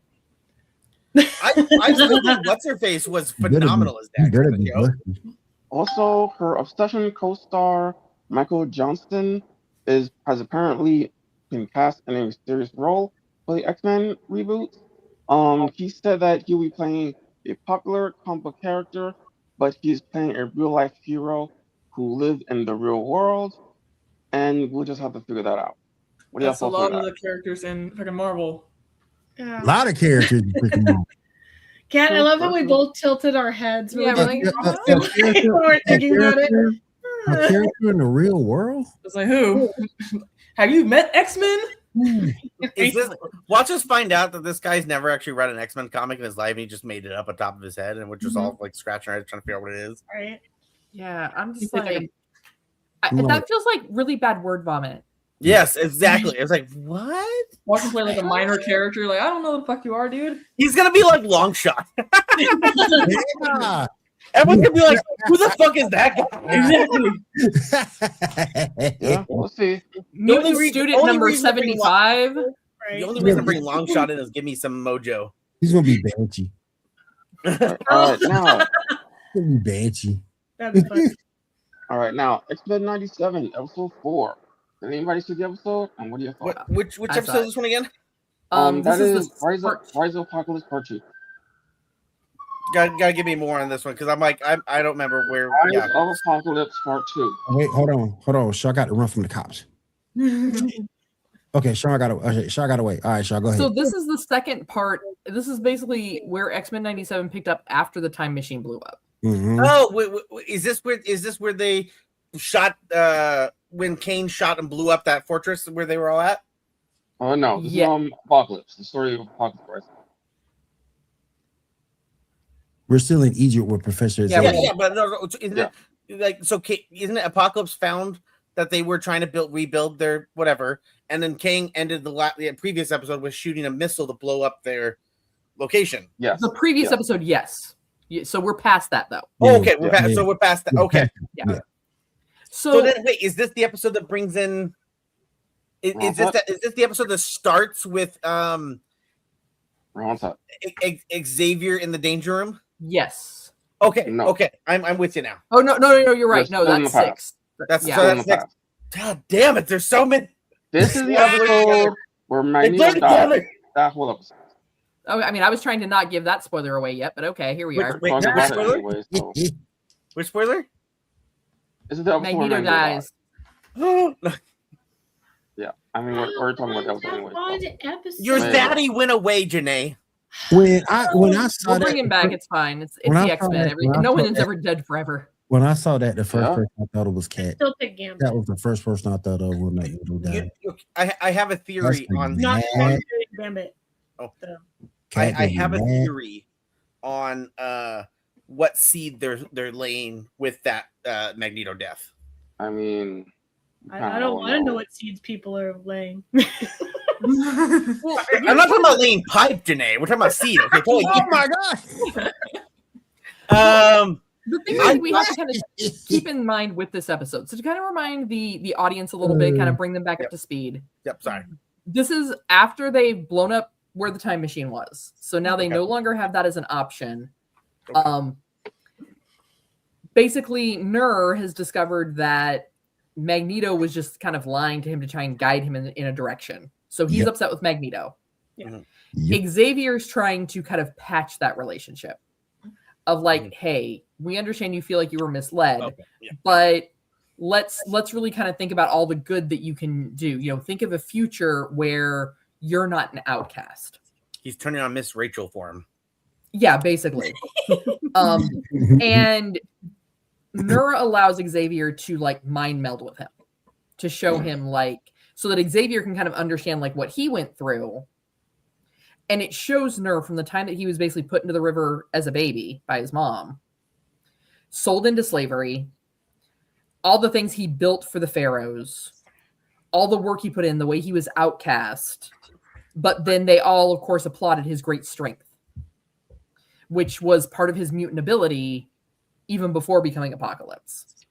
Speaker 7: I still think what's her face was phenomenal as Dagger.
Speaker 2: You better be busty.
Speaker 5: Also, her Obsession co-star Michael Johnston has apparently been cast in a mysterious role for the X-Men reboot. He said that he'll be playing a popular comic book character, but he's playing a real-life hero who lived in the real world, and we'll just have to figure that out. What
Speaker 4: That's a
Speaker 5: thoughts
Speaker 4: lot
Speaker 5: on
Speaker 4: of
Speaker 5: that?
Speaker 4: the characters in fucking Marvel.
Speaker 6: Yeah.
Speaker 2: A lot of characters.
Speaker 6: Kat, I love how we both tilted our heads.
Speaker 3: Yeah,
Speaker 6: Really
Speaker 3: we're like,
Speaker 6: when we're thinking about it.
Speaker 2: A character in the real world?
Speaker 4: It's like, who? Have you met X-Men?
Speaker 7: Watch us find out that this guy's never actually read an X-Men comic in his life, and he just made it up on top of his head, and we're just all like scratching our heads trying to figure out what it is.
Speaker 6: Right.
Speaker 3: Yeah, I'm just
Speaker 4: Like,
Speaker 3: like, that feels like really bad word vomit.
Speaker 7: Yes, exactly. It was like, what?
Speaker 4: Watch him play like a minor character. Like, I don't know who the fuck you are, dude.
Speaker 7: He's gonna be like Longshot.
Speaker 2: Yeah.
Speaker 7: Everyone's gonna be like, who the fuck is that guy?
Speaker 5: Yeah, we'll see.
Speaker 3: Mutant student number 75.
Speaker 7: The
Speaker 6: Right.
Speaker 7: only reason to bring Longshot in is give me some mojo.
Speaker 2: He's gonna be Banshee.
Speaker 5: All right, now.
Speaker 2: He's gonna be Banshee.
Speaker 6: That'd be fun.
Speaker 5: All right, now X-Men 97, episode 4. Did anybody see the episode? And what are your thoughts?
Speaker 7: Which
Speaker 3: I
Speaker 7: episode
Speaker 3: saw
Speaker 7: is this one again?
Speaker 3: This
Speaker 5: That
Speaker 3: is
Speaker 5: is
Speaker 3: the
Speaker 5: Rise
Speaker 3: part-
Speaker 5: of Apocalypse Part 2.
Speaker 7: Gotta give me more on this one because I don't remember where.
Speaker 5: Rise
Speaker 7: Yeah.
Speaker 5: of Apocalypse Part 2.
Speaker 2: Wait, hold on. Shaw got to run from the cops. Okay, Shaw got away. All right, Shaw, go ahead.
Speaker 3: So this is the second part. This is basically where X-Men 97 picked up after the time machine blew up.
Speaker 2: Mhm.
Speaker 7: Oh, wait, is this where they shot when Kane shot and blew up that fortress where they were all at?
Speaker 5: Oh no, this
Speaker 3: Yeah.
Speaker 5: is Apocalypse, the story of Apocalypse.
Speaker 2: We're still in Egypt with Professor
Speaker 3: Yeah,
Speaker 2: Xavier.
Speaker 7: Yeah, but no, isn't it like so? Isn't it Apocalypse found that they were trying to rebuild their whatever, and then Kang ended the previous episode with shooting a missile to blow up their location.
Speaker 5: Yes.
Speaker 3: The previous episode, yes. So we're past that though.
Speaker 7: Oh, okay,
Speaker 2: Yeah.
Speaker 7: so we're past that. Okay,
Speaker 3: Yeah.
Speaker 7: So then, wait, is this the episode that brings in? Is this the episode that starts with Xavier in the danger room?
Speaker 3: Yes.
Speaker 7: Okay.
Speaker 5: No.
Speaker 7: Okay. I'm with you now.
Speaker 3: Oh no, you're right. No, that's 6.
Speaker 7: That's
Speaker 3: yeah.
Speaker 7: so that's next. God damn it! There's so many.
Speaker 5: This is the episode where Magneto died. That whole episode.
Speaker 3: Oh, I mean, I was trying to not give that spoiler away yet, but okay, here we are.
Speaker 7: Wait, which spoiler? Anyway, so. Which spoiler?
Speaker 5: This is the episode
Speaker 3: Magneto dies.
Speaker 5: Yeah, I mean, we're talking about the episode anyway.
Speaker 7: Your daddy went away, Janae.
Speaker 2: When I saw
Speaker 3: we'll
Speaker 2: that,
Speaker 3: bring him back. It's fine. It's the X-Men. No one is ever dead forever.
Speaker 2: When I saw that, the first person I thought it was Cat.
Speaker 6: Still pick Gambit.
Speaker 2: That was the first person I thought of when Magneto died.
Speaker 7: I have a theory on
Speaker 6: not Gambit.
Speaker 7: Oh, I have a theory on what seed they're laying with that Magneto death.
Speaker 5: I mean,
Speaker 6: I don't want to know what seeds people are laying.
Speaker 7: I'm not talking about laying pipe, Janae. We're talking about seed. Okay,
Speaker 2: oh my god.
Speaker 3: The thing is, we have to kind of keep in mind with this episode. So to kind of remind the audience a little bit, kind of bring them back up to speed.
Speaker 7: Yep. Sorry.
Speaker 3: This is after they've blown up where the time machine was. So now they no longer have that as an option. Okay. Basically, Nur has discovered that Magneto was just kind of lying to him to try and guide him in a direction. So he's upset with Magneto.
Speaker 6: Yeah.
Speaker 3: Xavier's trying to kind of patch that relationship of like, hey, we understand you feel like you were misled, but let's really kind of think about all the good that you can do. You know, think of a future where you're not an outcast.
Speaker 7: He's turning on Miss Rachel for him.
Speaker 3: Yeah, basically. And Nur allows Xavier to like mind meld with him to show him like, so that Xavier can kind of understand like what he went through. And it shows Nur from the time that he was basically put into the river as a baby by his mom, sold into slavery, all the things he built for the pharaohs, all the work he put in, the way he was outcast. But then they all, of course, applauded his great strength, which was part of his mutant ability even before becoming Apocalypse.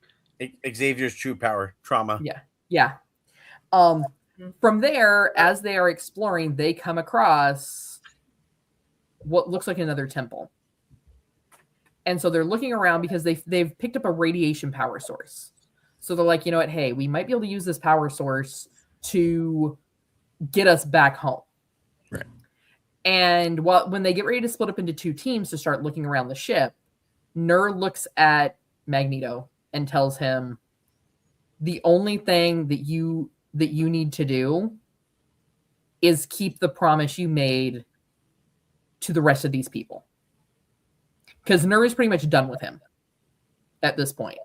Speaker 7: Xavier's true power, trauma.
Speaker 3: Yeah. From there, as they are exploring, they come across what looks like another temple. And so they're looking around because they've picked up a radiation power source. So they're like, you know what? Hey, we might be able to use this power source to get us back home.
Speaker 2: Right.
Speaker 3: And when they get ready to split up into 2 teams to start looking around the ship, Nur looks at Magneto and tells him, the only thing that you need to do is keep the promise you made to the rest of these people. Because Nur is pretty much done with him at this point.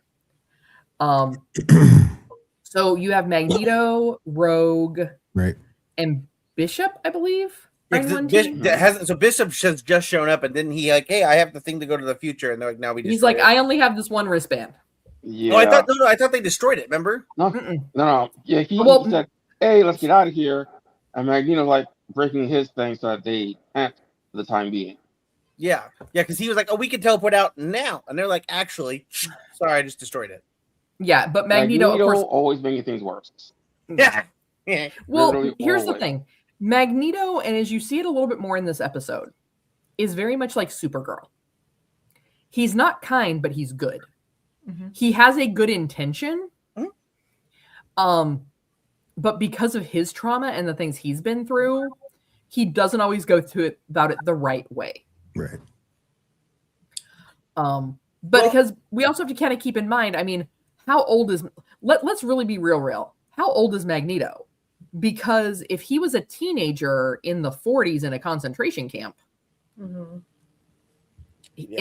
Speaker 3: So you have Magneto, Rogue,
Speaker 2: right,
Speaker 3: and Bishop, I believe.
Speaker 7: So Bishop has just shown up, and then he like, hey, I have the thing to go to the future, and they're like, now we.
Speaker 3: He's like, I only have this one wristband.
Speaker 5: Yeah.
Speaker 7: Oh, I thought they destroyed it. Remember?
Speaker 5: No. Yeah, he said, hey, let's get out of here, and Magneto's like breaking his thing so that they can't for the time being.
Speaker 7: Yeah, because he was like, oh, we can teleport out now, and they're like, actually, sorry, I just destroyed it.
Speaker 3: Yeah, but Magneto of course,
Speaker 5: always making things worse.
Speaker 7: Yeah.
Speaker 3: Well, here's the thing. Magneto, and as you see it a little bit more in this episode, is very much like Supergirl. He's not kind, but he's good. Mm-hmm. He has a good intention. Mm-hmm. But because of his trauma and the things he's been through, he doesn't always go through it about it the right way.
Speaker 2: Right.
Speaker 3: Because we also have to kind of keep in mind, I mean, how old is let's really be real. How old is Magneto? Because if he was a teenager in the 40s in a concentration camp, in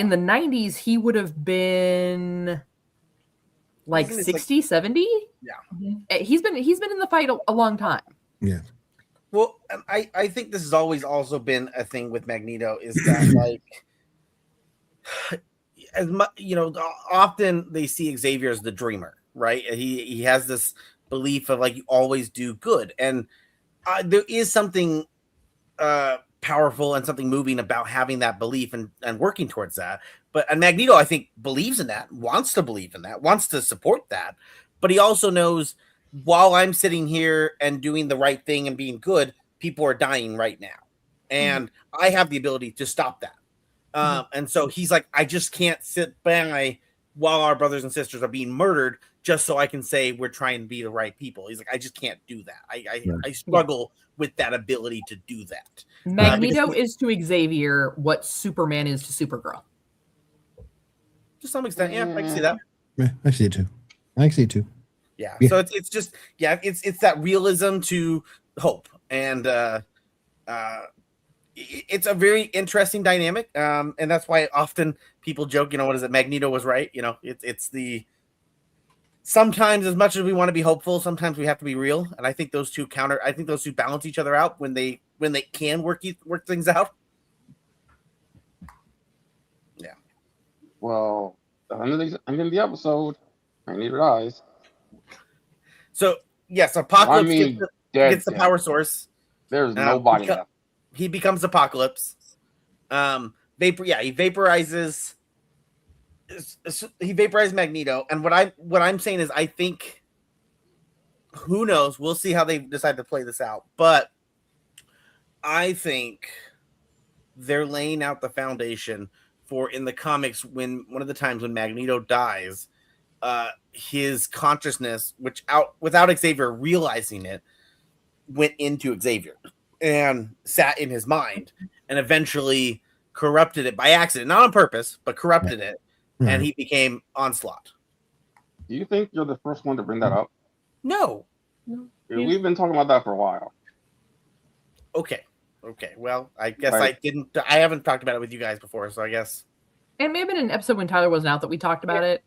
Speaker 3: the 90s, he would have been like 60, 70.
Speaker 7: Yeah.
Speaker 3: Mm-hmm. He's been in the fight a long time.
Speaker 2: Yeah.
Speaker 7: Well, I think this has always also been a thing with Magneto is that like, as much, often they see Xavier as the dreamer, right? He has this belief of like you always do good, and there is something powerful and something moving about having that belief and working towards that. And Magneto, I think, believes in that, wants to believe in that, wants to support that. but he also knows while I'm sitting here and doing the right thing and being good, people are dying right now. And I have the ability to stop that. And so he's like, I just can't sit by while our brothers and sisters are being murdered just so I can say we're trying to be the right people. He's like, I just can't do that. I struggle with that ability to do that.
Speaker 3: Magneto is to Xavier what Superman is to Supergirl.
Speaker 7: To some extent, yeah, I can see that.
Speaker 2: Yeah, I see it too.
Speaker 7: Yeah. So it's just it's that realism to hope, and it's a very interesting dynamic, and that's why often people joke, what is it? Magneto was right. It's the sometimes as much as we want to be hopeful, sometimes we have to be real, and I think those two balance each other out when they can work things out. Yeah.
Speaker 5: Well, end of the episode, Magneto dies.
Speaker 7: So yes, Apocalypse gets the power source.
Speaker 5: There's nobody left.
Speaker 7: He becomes Apocalypse. He vaporizes. He vaporizes Magneto, and what I'm saying is, I think, who knows? We'll see how they decide to play this out, but I think they're laying out the foundation for, in the comics, when one of the times when Magneto dies, his consciousness, without Xavier realizing it, went into Xavier and sat in his mind, and eventually corrupted it by accident, not on purpose, but corrupted it, and he became Onslaught.
Speaker 5: Do you think you're the first one to bring that up?
Speaker 7: No.
Speaker 5: We've been talking about that for a while.
Speaker 7: Okay. Well, I guess I haven't talked about it with you guys before, so I guess.
Speaker 3: And maybe in an episode when Tyler wasn't out that we talked about it.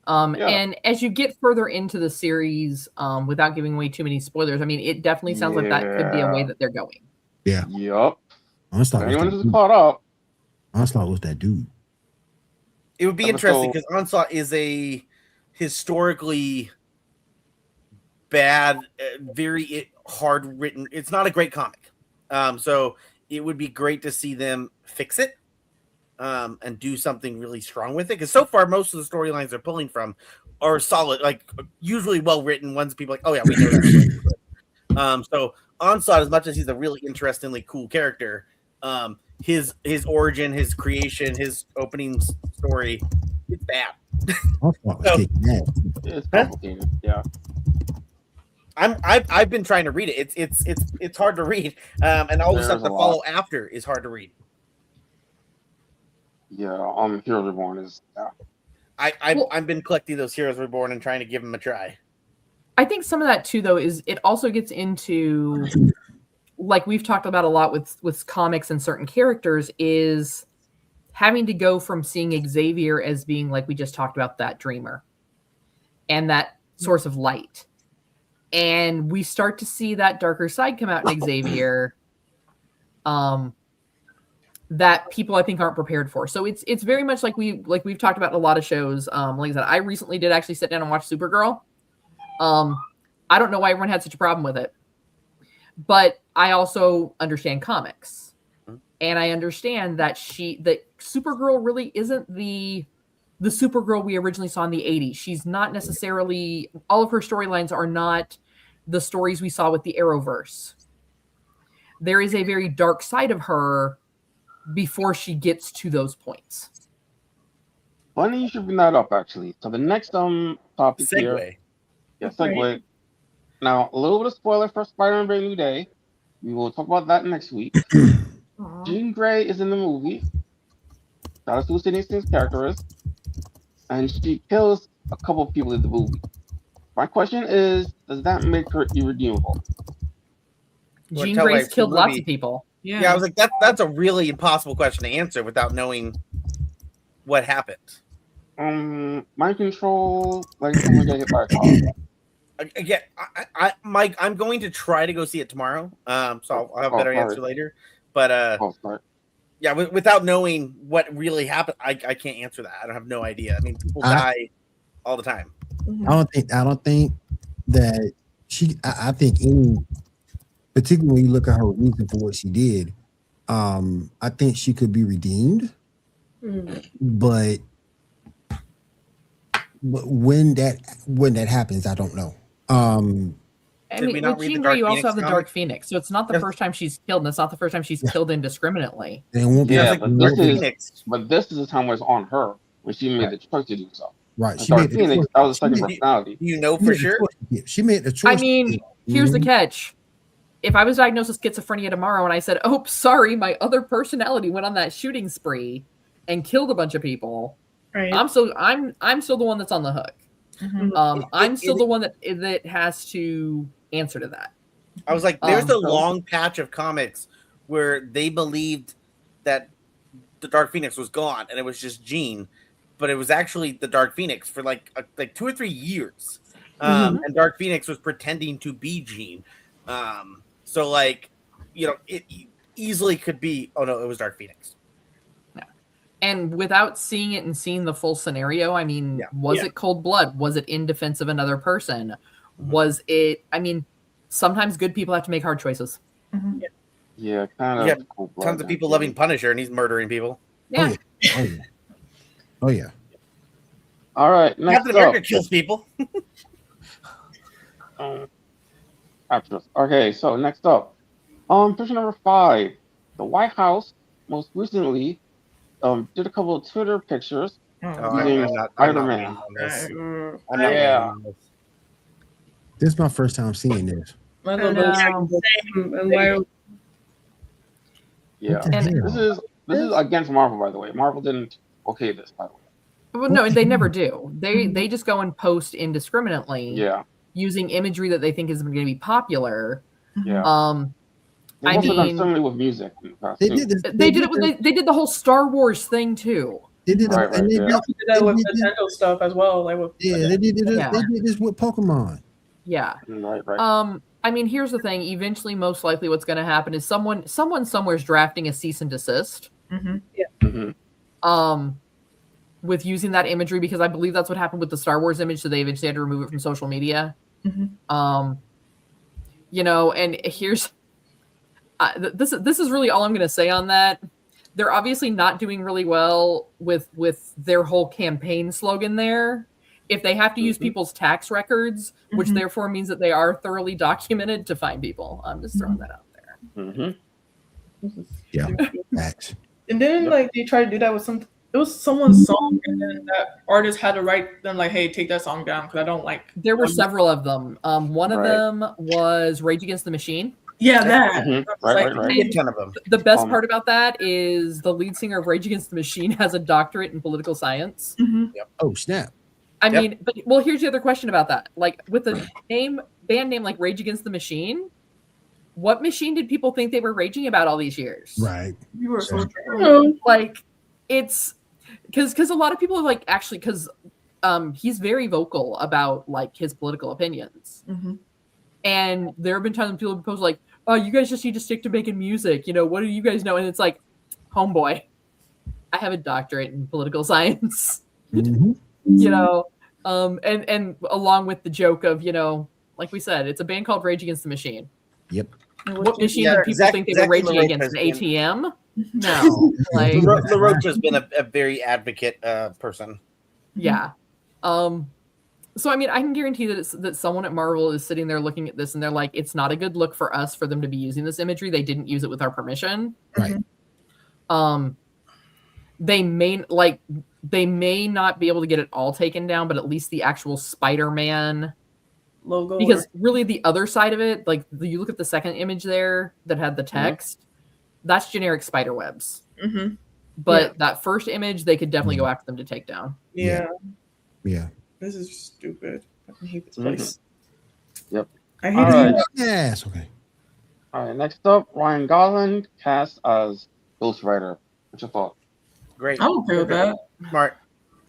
Speaker 3: And as you get further into the series, without giving away too many spoilers, I mean, it definitely sounds like that could be a way that they're going.
Speaker 2: Yeah.
Speaker 5: Yep.
Speaker 2: Anyone
Speaker 5: who's caught up.
Speaker 2: Onslaught was that dude.
Speaker 7: It would be interesting because Onslaught is a historically bad, very hard written. It's not a great comic. So it would be great to see them fix it and do something really strong with it. Because so far, most of the storylines they're pulling from are solid, like usually well written ones. People are like, oh yeah, we know that. So Onslaught, as much as he's a really interestingly cool character, his origin, his creation, his opening story, it's bad.
Speaker 5: It's complicated. Yeah.
Speaker 7: I've been trying to read it. It's hard to read, and all the stuff to follow after is hard to read.
Speaker 5: Yeah, Heroes Reborn is. Yeah.
Speaker 7: I've been collecting those Heroes Reborn and trying to give them a try.
Speaker 3: I think some of that too, though, is it also gets into, like we've talked about a lot with comics and certain characters, is having to go from seeing Xavier as being, like we just talked about, that dreamer and that source of light. And we start to see that darker side come out in Xavier that people, I think, aren't prepared for. So it's very much like we've talked about in a lot of shows. Like I said, I recently did actually sit down and watch Supergirl. I don't know why everyone had such a problem with it, but I also understand comics, and I understand that Supergirl really isn't the Supergirl we originally saw in the 80s. She's not necessarily, all of her storylines are not the stories we saw with the Arrowverse. There is a very dark side of her before she gets to those points.
Speaker 5: Funny you should bring that up, actually. So the next topic here. Yeah, segue. Right. Now, a little bit of spoiler for Spider-Man Brand New Day. We will talk about that next week. Jean Grey is in the movie. That is who Sidney Smith's character is. And she kills a couple of people in the movie. My question is, does that make her irredeemable?
Speaker 3: Jean Grey's killed lots of people.
Speaker 7: Yeah, I was like, that's a really impossible question to answer without knowing what happened.
Speaker 5: Mind control, like someone get hit by a car.
Speaker 7: Again, Mike, I'm going to try to go see it tomorrow. So I'll have a better answer later. But yeah, without knowing what really happened, I can't answer that. I don't have no idea. I mean, people die all the time.
Speaker 2: I don't think that she. I think particularly when you look at her reason for what she did, I think she could be redeemed. But when that happens, I don't know.
Speaker 3: I
Speaker 7: Did we
Speaker 3: mean,
Speaker 7: not
Speaker 3: with
Speaker 7: read the
Speaker 3: Jean
Speaker 7: Dark
Speaker 3: Grey, you also
Speaker 7: Phoenix
Speaker 3: have the
Speaker 7: comic?
Speaker 3: Dark Phoenix, so it's not the
Speaker 7: Yes.
Speaker 3: first time she's killed, and it's not the first time she's killed indiscriminately.
Speaker 2: And it won't be
Speaker 5: Yeah,
Speaker 7: like
Speaker 5: but
Speaker 7: Dark
Speaker 5: this is
Speaker 7: Phoenix.
Speaker 5: the time where it's on her when she made the choice to do so.
Speaker 2: right.
Speaker 5: And Dark Phoenix, that was a second personality.
Speaker 7: Do you know for sure?
Speaker 2: She made a choice.
Speaker 3: I mean, here's the catch. If I was diagnosed with schizophrenia tomorrow and I said, "Oh, sorry, my other personality went on that shooting spree and killed a bunch of people,"
Speaker 6: Right.
Speaker 3: I'm still the one that's on the hook.
Speaker 6: Mhm.
Speaker 3: I'm still the one that has to answer to that.
Speaker 7: I was like, there's a
Speaker 3: So-
Speaker 7: long patch of comics where they believed that the Dark Phoenix was gone and it was just Jean, but it was actually the Dark Phoenix for like 2 or 3 years. And Dark Phoenix was pretending to be Jean. So like, it easily could be, oh no, it was Dark Phoenix.
Speaker 3: And without seeing it and seeing the full scenario, I mean,
Speaker 7: Yeah.
Speaker 3: was it cold blood? Was it in defense of another person? Was it, I mean, sometimes good people have to make hard choices.
Speaker 5: Yeah, kind of.
Speaker 7: Yeah,
Speaker 5: cool
Speaker 7: Tons of people loving Punisher and he's murdering people.
Speaker 3: Yeah.
Speaker 2: Oh yeah.
Speaker 5: All right, next
Speaker 7: Captain
Speaker 5: up.
Speaker 7: America kills people.
Speaker 5: Actress. Okay, so next up, picture number 5. The White House most recently did a couple of Twitter pictures.
Speaker 7: Oh,
Speaker 5: Using
Speaker 7: I'm not
Speaker 5: Spider-Man.
Speaker 7: in on this.
Speaker 4: Mm,
Speaker 7: I'm not
Speaker 5: Yeah.
Speaker 7: in on this.
Speaker 2: This is my first time seeing this.
Speaker 4: my
Speaker 6: I
Speaker 4: little
Speaker 6: know.
Speaker 4: bit-
Speaker 6: Same. And why?
Speaker 5: Yeah,
Speaker 2: What the
Speaker 3: And-
Speaker 2: hell?
Speaker 5: this is against Marvel, by the way. Marvel didn't okay this, by the way.
Speaker 3: Well, no, they never do. They just go and post indiscriminately
Speaker 5: Yeah,
Speaker 3: using imagery that they think is going to be popular.
Speaker 5: yeah.
Speaker 3: I
Speaker 5: They've also done
Speaker 3: mean-
Speaker 5: similarly with music in the past,
Speaker 2: They
Speaker 5: too.
Speaker 2: did this.
Speaker 3: They did it with they did the whole Star Wars thing too.
Speaker 2: They did.
Speaker 5: Right,
Speaker 2: And they
Speaker 5: right,
Speaker 2: did.
Speaker 4: We did that with
Speaker 2: They did-
Speaker 4: Nintendo stuff as well. Like with
Speaker 2: Yeah, they did.
Speaker 3: Yeah.
Speaker 2: They did this with Pokemon.
Speaker 3: Yeah.
Speaker 5: Right.
Speaker 3: I mean, here's the thing. Eventually, most likely, what's going to happen is someone somewhere's drafting a cease and desist.
Speaker 5: Mhm.
Speaker 3: With using that imagery, because I believe that's what happened with the Star Wars image, so they eventually had to remove it from social media. And here's this is really all I'm going to say on that. They're obviously not doing really well with their whole campaign slogan there. If they have to use people's tax records, which therefore means that they are thoroughly documented to find people. I'm just throwing that out there.
Speaker 5: Mm-hmm.
Speaker 2: Yeah. Facts.
Speaker 4: And then like they tried to do that with it was someone's song, and then that artist had to write them like, "Hey, take that song down because I don't like."
Speaker 3: There were several of them. One of
Speaker 5: Right.
Speaker 3: them was Rage Against the Machine.
Speaker 4: Yeah, that.
Speaker 5: Mhm.
Speaker 4: Like,
Speaker 5: Right.
Speaker 7: A ton of them.
Speaker 3: The best
Speaker 5: Um,
Speaker 3: part about that is the lead singer of Rage Against the Machine has a doctorate in political science.
Speaker 2: Oh snap!
Speaker 3: I
Speaker 7: Yep.
Speaker 3: mean, here's the other question about that. Like with a band name like Rage Against the Machine, what machine did people think they were raging about all these years?
Speaker 2: Right.
Speaker 4: You were so
Speaker 3: Like it's because a lot of people are like actually because he's very vocal about like his political opinions. And there have been times when people have posted like, "Oh, you guys just need to stick to making music. What do you guys know?" And it's like, homeboy, I have a doctorate in political science.
Speaker 2: Mhm.
Speaker 3: And along with the joke of, like we said, it's a band called Rage Against the Machine.
Speaker 2: Yep.
Speaker 3: What machine
Speaker 7: Yeah,
Speaker 3: did people think they were
Speaker 7: exactly
Speaker 3: raging
Speaker 7: LaRoche
Speaker 3: against? An
Speaker 7: has
Speaker 3: ATM? No. Like,
Speaker 7: LaRoche has been a very advocate person.
Speaker 3: yeah. So I mean, I can guarantee that someone at Marvel is sitting there looking at this and they're like, it's not a good look for us for them to be using this imagery. They didn't use it with our permission.
Speaker 2: Right.
Speaker 3: They may not be able to get it all taken down, but at least the actual Spider-Man
Speaker 4: logo.
Speaker 3: because really the other side of it, like you look at the second image there that had the text, that's generic spider webs. But that first image, they could definitely go after them to take down.
Speaker 4: Yeah.
Speaker 2: Yeah.
Speaker 4: This is stupid. I hate this
Speaker 5: Mhm.
Speaker 4: place.
Speaker 5: Yep.
Speaker 4: I hate
Speaker 5: All
Speaker 4: this
Speaker 5: right.
Speaker 4: place.
Speaker 2: Yes. Okay.
Speaker 5: All right. Next up, Ryan Gosling cast as Ghost Rider. What's your thought?
Speaker 7: Great.
Speaker 4: I'm okay with that.
Speaker 7: Smart.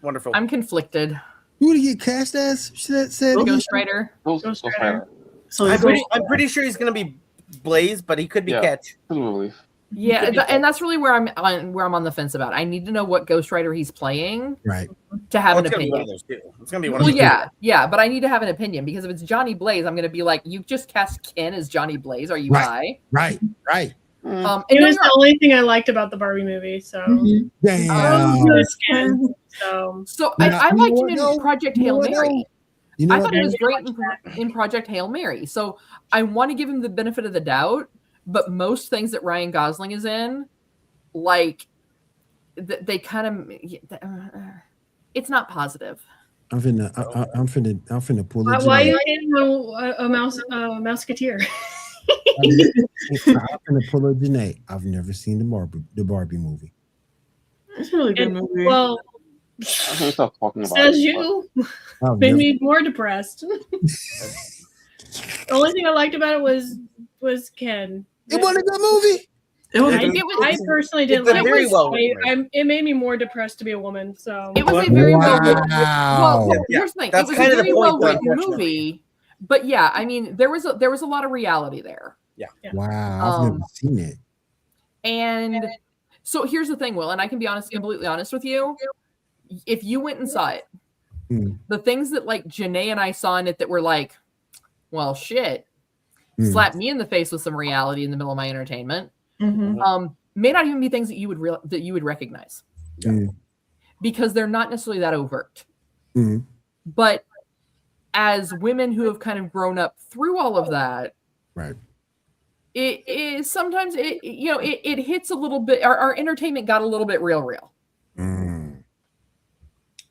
Speaker 7: Wonderful.
Speaker 3: I'm conflicted.
Speaker 2: Who did he get cast as? Said
Speaker 3: Ghost Rider.
Speaker 5: Ghost
Speaker 6: Ghost
Speaker 5: Rider.
Speaker 6: Rider.
Speaker 4: So
Speaker 7: I'm pretty sure he's going to be Blaze, but he could be
Speaker 5: Yeah.
Speaker 7: Catch.
Speaker 5: Presumably.
Speaker 3: Yeah, and that's really where I'm on the fence about. I need to know what Ghost Rider he's playing
Speaker 2: Right.
Speaker 3: to have an
Speaker 7: It's going to be one
Speaker 3: opinion.
Speaker 7: of those two. It's going to be one
Speaker 3: Well,
Speaker 7: of those
Speaker 3: yeah, but I need to have an opinion because if it's Johnny Blaze, I'm going to be like, you just cast Ken as Johnny Blaze. Are you high?
Speaker 2: Right. Right.
Speaker 3: And
Speaker 6: It
Speaker 3: no,
Speaker 6: was
Speaker 3: you're-
Speaker 6: the only thing I liked about the Barbie movie. So
Speaker 2: Damn.
Speaker 6: Oh, yes, Ken.
Speaker 3: So
Speaker 2: Now,
Speaker 3: I
Speaker 2: you know
Speaker 3: liked him
Speaker 2: what,
Speaker 3: in
Speaker 2: though?
Speaker 3: Project
Speaker 2: You know
Speaker 3: Hail
Speaker 2: what,
Speaker 3: Mary.
Speaker 2: though? You know
Speaker 3: I
Speaker 2: what,
Speaker 3: thought he
Speaker 2: though?
Speaker 3: was great in Project Hail Mary. So I want to give him the benefit of the doubt, but most things that Ryan Gosling is in, like they kind of, it's not positive.
Speaker 2: I'm finna pull a
Speaker 6: Why are
Speaker 2: Janae.
Speaker 6: you getting a Mouseketeer?
Speaker 2: I'm finna pull a Janae. I've never seen the Barbie movie.
Speaker 4: It's a really good movie.
Speaker 6: Well,
Speaker 5: I can't stop talking about
Speaker 6: says
Speaker 5: it.
Speaker 6: you.
Speaker 2: I've
Speaker 6: Made
Speaker 2: never-
Speaker 6: me more depressed. The only thing I liked about it was Ken.
Speaker 2: It wasn't a good movie.
Speaker 4: It was.
Speaker 6: I personally didn't
Speaker 7: it's a
Speaker 6: like
Speaker 7: very
Speaker 6: it.
Speaker 7: well written
Speaker 6: It made me more depressed to be a woman. So
Speaker 3: It was a very well written.
Speaker 2: Wow.
Speaker 3: Well, here's the thing.
Speaker 7: That's
Speaker 3: It was
Speaker 7: kind
Speaker 3: a
Speaker 7: of the
Speaker 3: very
Speaker 7: point,
Speaker 3: well
Speaker 7: though,
Speaker 3: written
Speaker 7: unfortunately.
Speaker 3: movie, but yeah, I mean, there was a lot of reality there.
Speaker 2: Wow. I've never seen it.
Speaker 3: And so here's the thing, Will, and I can be completely honest with you. If you went and saw it, the things that like Janae and I saw in it that were like, well, shit, slapped me in the face with some reality in the middle of my entertainment, may not even be things that you would recognize, because they're not necessarily that overt. But as women who have kind of grown up through all of that,
Speaker 2: Right.
Speaker 3: it is sometimes it hits a little bit. Our entertainment got a little bit real.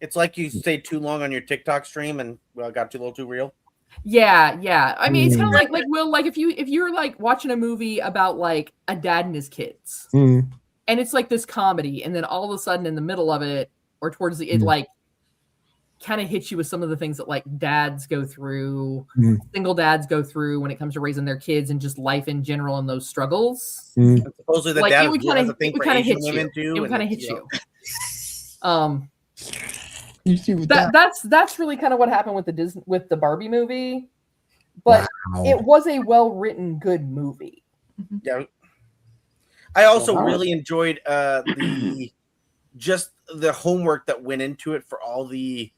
Speaker 7: It's like you stayed too long on your TikTok stream and got a little too real.
Speaker 3: Yeah. I mean, it's kind of like Will, like if you're like watching a movie about like a dad and his kids, and it's like this comedy, and then all of a sudden in the middle of it or towards the it like kind of hits you with some of the things that like dads go through, single dads go through when it comes to raising their kids and just life in general and those struggles.
Speaker 7: And supposedly the
Speaker 3: Like
Speaker 7: dad
Speaker 3: it would
Speaker 7: has
Speaker 3: kind
Speaker 7: a
Speaker 3: of
Speaker 7: thing for Asian women too.
Speaker 3: It would
Speaker 7: and
Speaker 3: kind of
Speaker 7: it's,
Speaker 3: hit you.
Speaker 2: You see what
Speaker 3: That's really kind of what happened with the Barbie movie, but it was a well-written, good movie.
Speaker 7: Yeah. I also really enjoyed the homework that went into it for all the.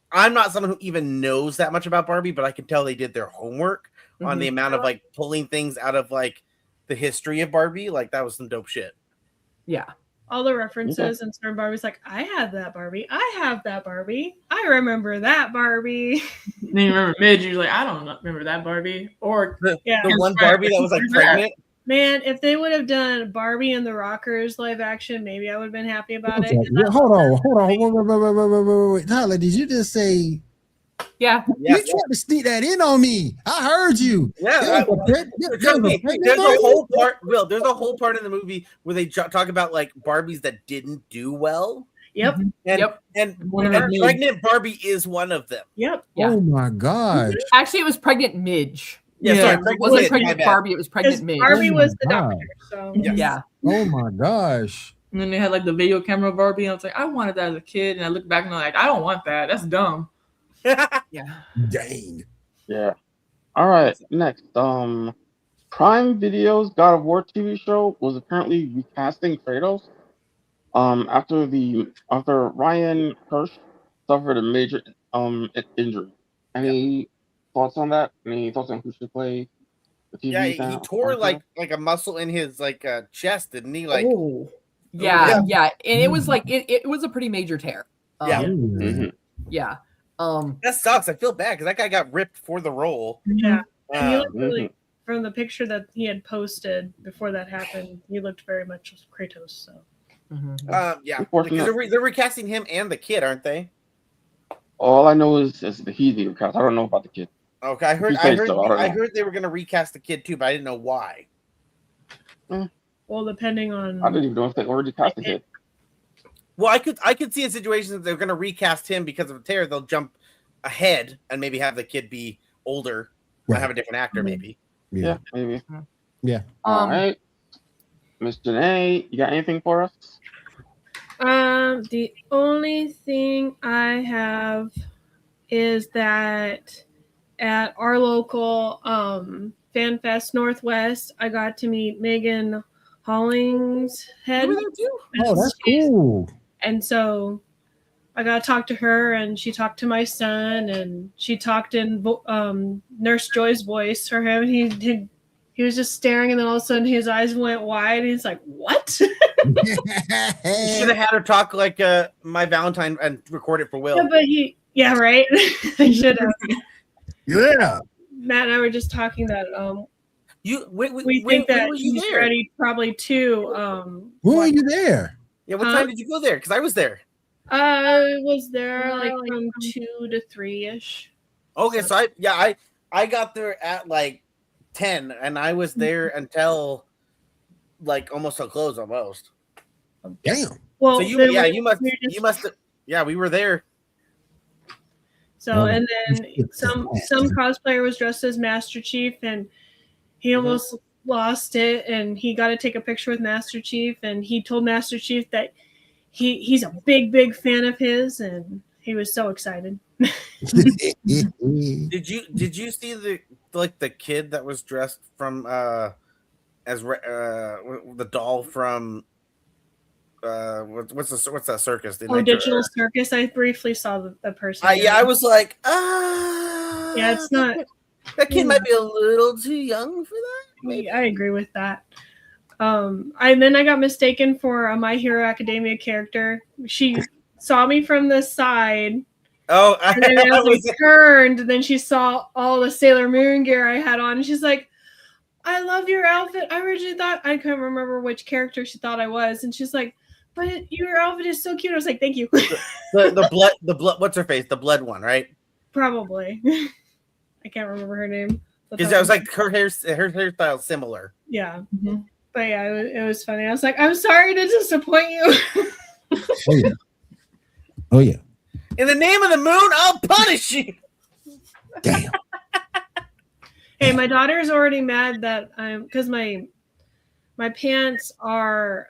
Speaker 7: I'm not someone who even knows that much about Barbie, but I can tell they did their homework on the amount of like pulling things out of like the history of Barbie. Like that was some dope shit.
Speaker 3: Yeah.
Speaker 6: all the references and certain Barbie's like, I had that Barbie. I have that Barbie. I remember that Barbie.
Speaker 4: Then you remember Midge, you're like, I don't remember that Barbie. Or
Speaker 7: the one Barbie that was like pregnant.
Speaker 6: Man, if they would have done Barbie and the Rockers live action, maybe I would have been happy about it.
Speaker 2: Hold on. Wait. Tyler, did you just say?
Speaker 3: Yeah.
Speaker 2: You tried to sneak that in on me. I heard you.
Speaker 7: Yeah. There's a whole part. Will, there's a whole part in the movie where they talk about like Barbies that didn't do well.
Speaker 6: Yep.
Speaker 7: And pregnant Barbie is one of them.
Speaker 6: Yep.
Speaker 3: Yeah.
Speaker 2: Oh my god.
Speaker 3: Actually, it was pregnant Midge.
Speaker 7: Yeah, sorry,
Speaker 3: it wasn't pregnant Barbie. It was pregnant Midge.
Speaker 6: Barbie was the doctor. So
Speaker 3: yeah.
Speaker 2: Oh my gosh.
Speaker 4: And then they had like the video camera Barbie, and I was like, I wanted that as a kid, and I look back and I'm like, I don't want that. That's dumb.
Speaker 3: Yeah.
Speaker 2: Dang.
Speaker 5: Yeah. All right. Next, Prime Video's God of War TV show was apparently recasting Kratos. After Ryan Hirsch suffered a major injury. Any thoughts on that? Any thoughts on who should play the TV?
Speaker 7: Yeah, he tore like a muscle in his like chest, didn't he? Like,
Speaker 3: yeah. And it was like it was a pretty major tear. Yeah.
Speaker 7: That sucks. I feel bad because that guy got ripped for the role.
Speaker 6: Yeah. And he looked really, from the picture that he had posted before that happened, he looked very much Kratos. So.
Speaker 7: Yeah. Because they're recasting him and the kid, aren't they?
Speaker 5: All I know is the he recast. I don't know about the kid.
Speaker 7: Okay, I heard they were going to recast the kid too, but I didn't know why.
Speaker 6: Well, depending on.
Speaker 5: I didn't even know if they already cast the kid.
Speaker 7: Well, I could see a situation that they're going to recast him because of a tear. They'll jump ahead and maybe have the kid be older, and have a different actor, maybe.
Speaker 5: Yeah, maybe.
Speaker 2: Yeah.
Speaker 5: All right, Miss Janae, you got anything for us?
Speaker 6: The only thing I have is that at our local Fan Fest Northwest, I got to meet Megan Hollingshead.
Speaker 2: Oh, that's cool.
Speaker 6: And so I got to talk to her, and she talked to my son, and she talked in Nurse Joy's voice for him. He was just staring, and then all of a sudden his eyes went wide, and he's like, "What?"
Speaker 7: should have had her talk like my Valentine and record it for Will.
Speaker 6: Yeah, but right. I should have.
Speaker 2: Yeah.
Speaker 6: Matt and I were just talking that we think that he's
Speaker 7: there?
Speaker 6: ready probably too.
Speaker 2: When were you there?
Speaker 7: Yeah, what time did you go there? Because I was there.
Speaker 6: I was there like from 2 to 3-ish.
Speaker 7: Okay, so I got there at like 10, and I was there until like almost till close almost.
Speaker 2: Damn.
Speaker 6: Well,
Speaker 7: so you must have, yeah, we were there.
Speaker 6: So and then some cosplayer was dressed as Master Chief, and he almost lost it, and he got to take a picture with Master Chief, and he told Master Chief that he's a big fan of his, and he was so excited.
Speaker 7: Did you see the kid that was dressed from as the doll from what's that circus?
Speaker 6: Digital Circus. I briefly saw the person.
Speaker 7: I was like,
Speaker 6: yeah, it's not.
Speaker 7: That kid might be a little too young for that.
Speaker 6: Maybe. I agree with that. And then I got mistaken for a My Hero Academia character. She saw me from the side.
Speaker 7: Oh,
Speaker 6: and then as I turned, and then she saw all the Sailor Moon gear I had on, and she's like, "I love your outfit. I originally thought I couldn't remember which character she thought I was," and she's like, "But your outfit is so cute." I was like, "Thank you."
Speaker 7: the blood. What's her face? The blood one, right?
Speaker 6: Probably. I can't remember her name.
Speaker 7: Because I was like, her hairstyle similar.
Speaker 6: Yeah. Mm-hmm. But yeah, it was funny. I was like, I'm sorry to disappoint you.
Speaker 2: Oh yeah.
Speaker 7: In the name of the moon, I'll punish you.
Speaker 2: Damn.
Speaker 6: Hey, my daughter's already mad that because my pants are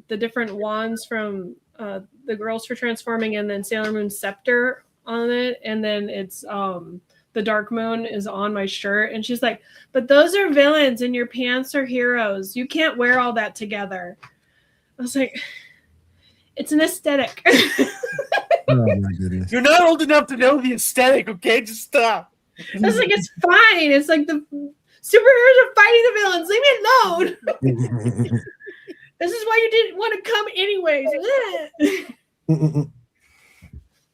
Speaker 6: the different wands from the Girls for Transforming, and then Sailor Moon Scepter on it, and then it's the Dark Moon is on my shirt, and she's like, "But those are villains, and your pants are heroes. You can't wear all that together." I was like, "It's an aesthetic."
Speaker 2: Oh my goodness.
Speaker 7: You're not old enough to know the aesthetic, okay? Just stop.
Speaker 6: I was like, "It's fine. It's like the superheroes are fighting the villains. Leave me alone." This is why you didn't want to come anyways.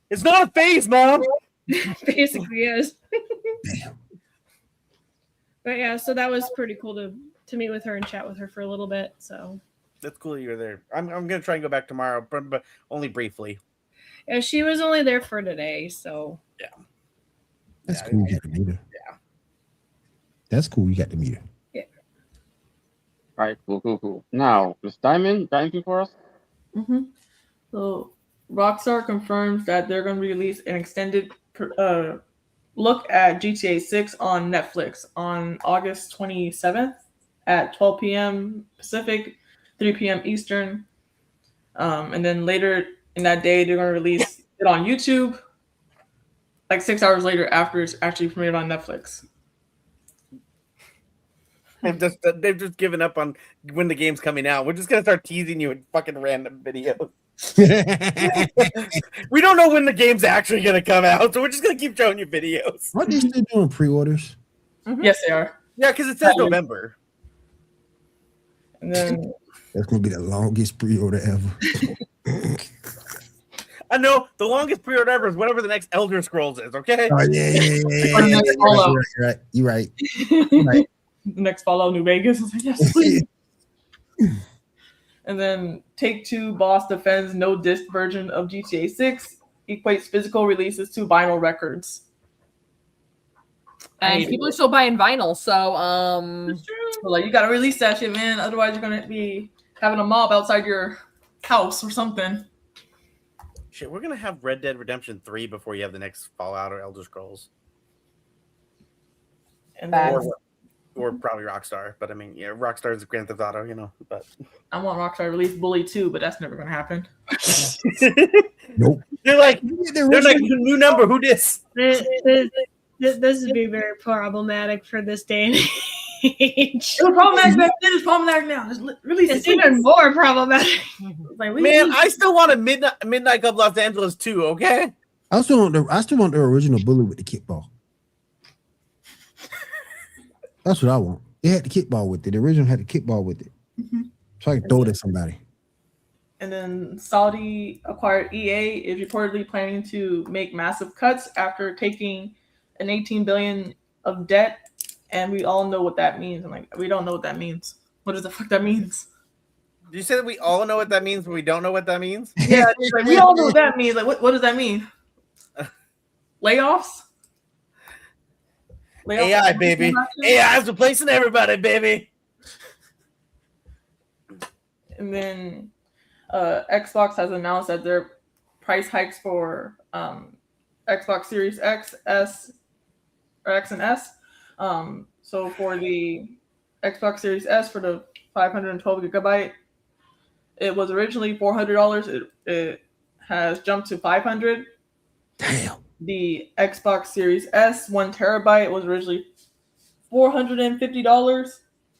Speaker 7: It's not a phase, Mom.
Speaker 6: Basically, yes. But yeah, so that was pretty cool to meet with her and chat with her for a little bit. So
Speaker 7: that's cool you were there. I'm gonna try and go back tomorrow, but only briefly.
Speaker 6: Yeah, she was only there for today, so
Speaker 7: yeah.
Speaker 2: That's cool. You got to meet her.
Speaker 7: Yeah.
Speaker 2: That's cool. You got to meet her.
Speaker 6: Yeah.
Speaker 5: All right, cool. Now, is Diamond got anything for us?
Speaker 4: Mm-hmm. So Rockstar confirms that they're going to release an extended look at GTA 6 on Netflix on August 27th at 12 p.m. Pacific, 3 p.m. Eastern. And then later in that day, they're going to release it on YouTube, like 6 hours later after it's actually premiered on Netflix.
Speaker 7: They've just given up on when the game's coming out. We're just going to start teasing you with fucking random videos. We don't know when the game's actually going to come out, so we're just going to keep showing you videos.
Speaker 2: Are they still doing pre-orders?
Speaker 4: Mm-hmm. Yes, they are.
Speaker 7: Yeah, because it says November.
Speaker 4: And then
Speaker 2: That's going to be the longest pre-order ever.
Speaker 4: I
Speaker 7: know the longest pre-order ever is whatever the next Elder Scrolls is. Okay.
Speaker 2: Oh yeah. You're right.
Speaker 4: The next Fallout New Vegas. I was like, yes, please. And then Take-Two boss defends no disc version of GTA 6, equates physical releases to vinyl records.
Speaker 3: And people are still buying vinyl, so
Speaker 4: like you gotta release that shit, man. Otherwise you're gonna be having a mob outside your house or something.
Speaker 7: Shit, we're gonna have Red Dead Redemption 3 before you have the next Fallout or Elder Scrolls.
Speaker 4: And then,
Speaker 7: or probably Rockstar, but I mean, yeah, Rockstar's Grand Theft Auto, you know. But
Speaker 4: I want Rockstar to release Bully 2, but that's never gonna happen.
Speaker 2: Nope.
Speaker 7: They're like new number. Who dis?
Speaker 6: This would be very problematic for this day and age.
Speaker 4: It was problematic back then. It's problematic now.
Speaker 6: It's even more problematic.
Speaker 4: Like,
Speaker 7: man, I still want a Midnight Club Los Angeles 2. Okay.
Speaker 2: I still want the original Bully with the kickball. That's what I want. It had the kickball with it. The original had the kickball with it, so I can throw it at somebody.
Speaker 4: And then Saudi acquired EA is reportedly planning to make massive cuts after taking an $18 billion of debt, and we all know what that means. I'm like, we don't know what that means. What does the fuck that means?
Speaker 7: You said we all know what that means, but we don't know what that means?
Speaker 4: Yeah, it's like, we all know what that means. Like, what does that mean? Layoffs?
Speaker 7: AI, baby. AI is replacing everybody, baby.
Speaker 4: And then Xbox has announced that their price hikes for Xbox Series X, S, or X and S. So for the Xbox Series S, for the 512 gigabyte, it was originally $400. It has jumped to $500.
Speaker 2: Damn.
Speaker 4: The Xbox Series S 1 terabyte was originally $450,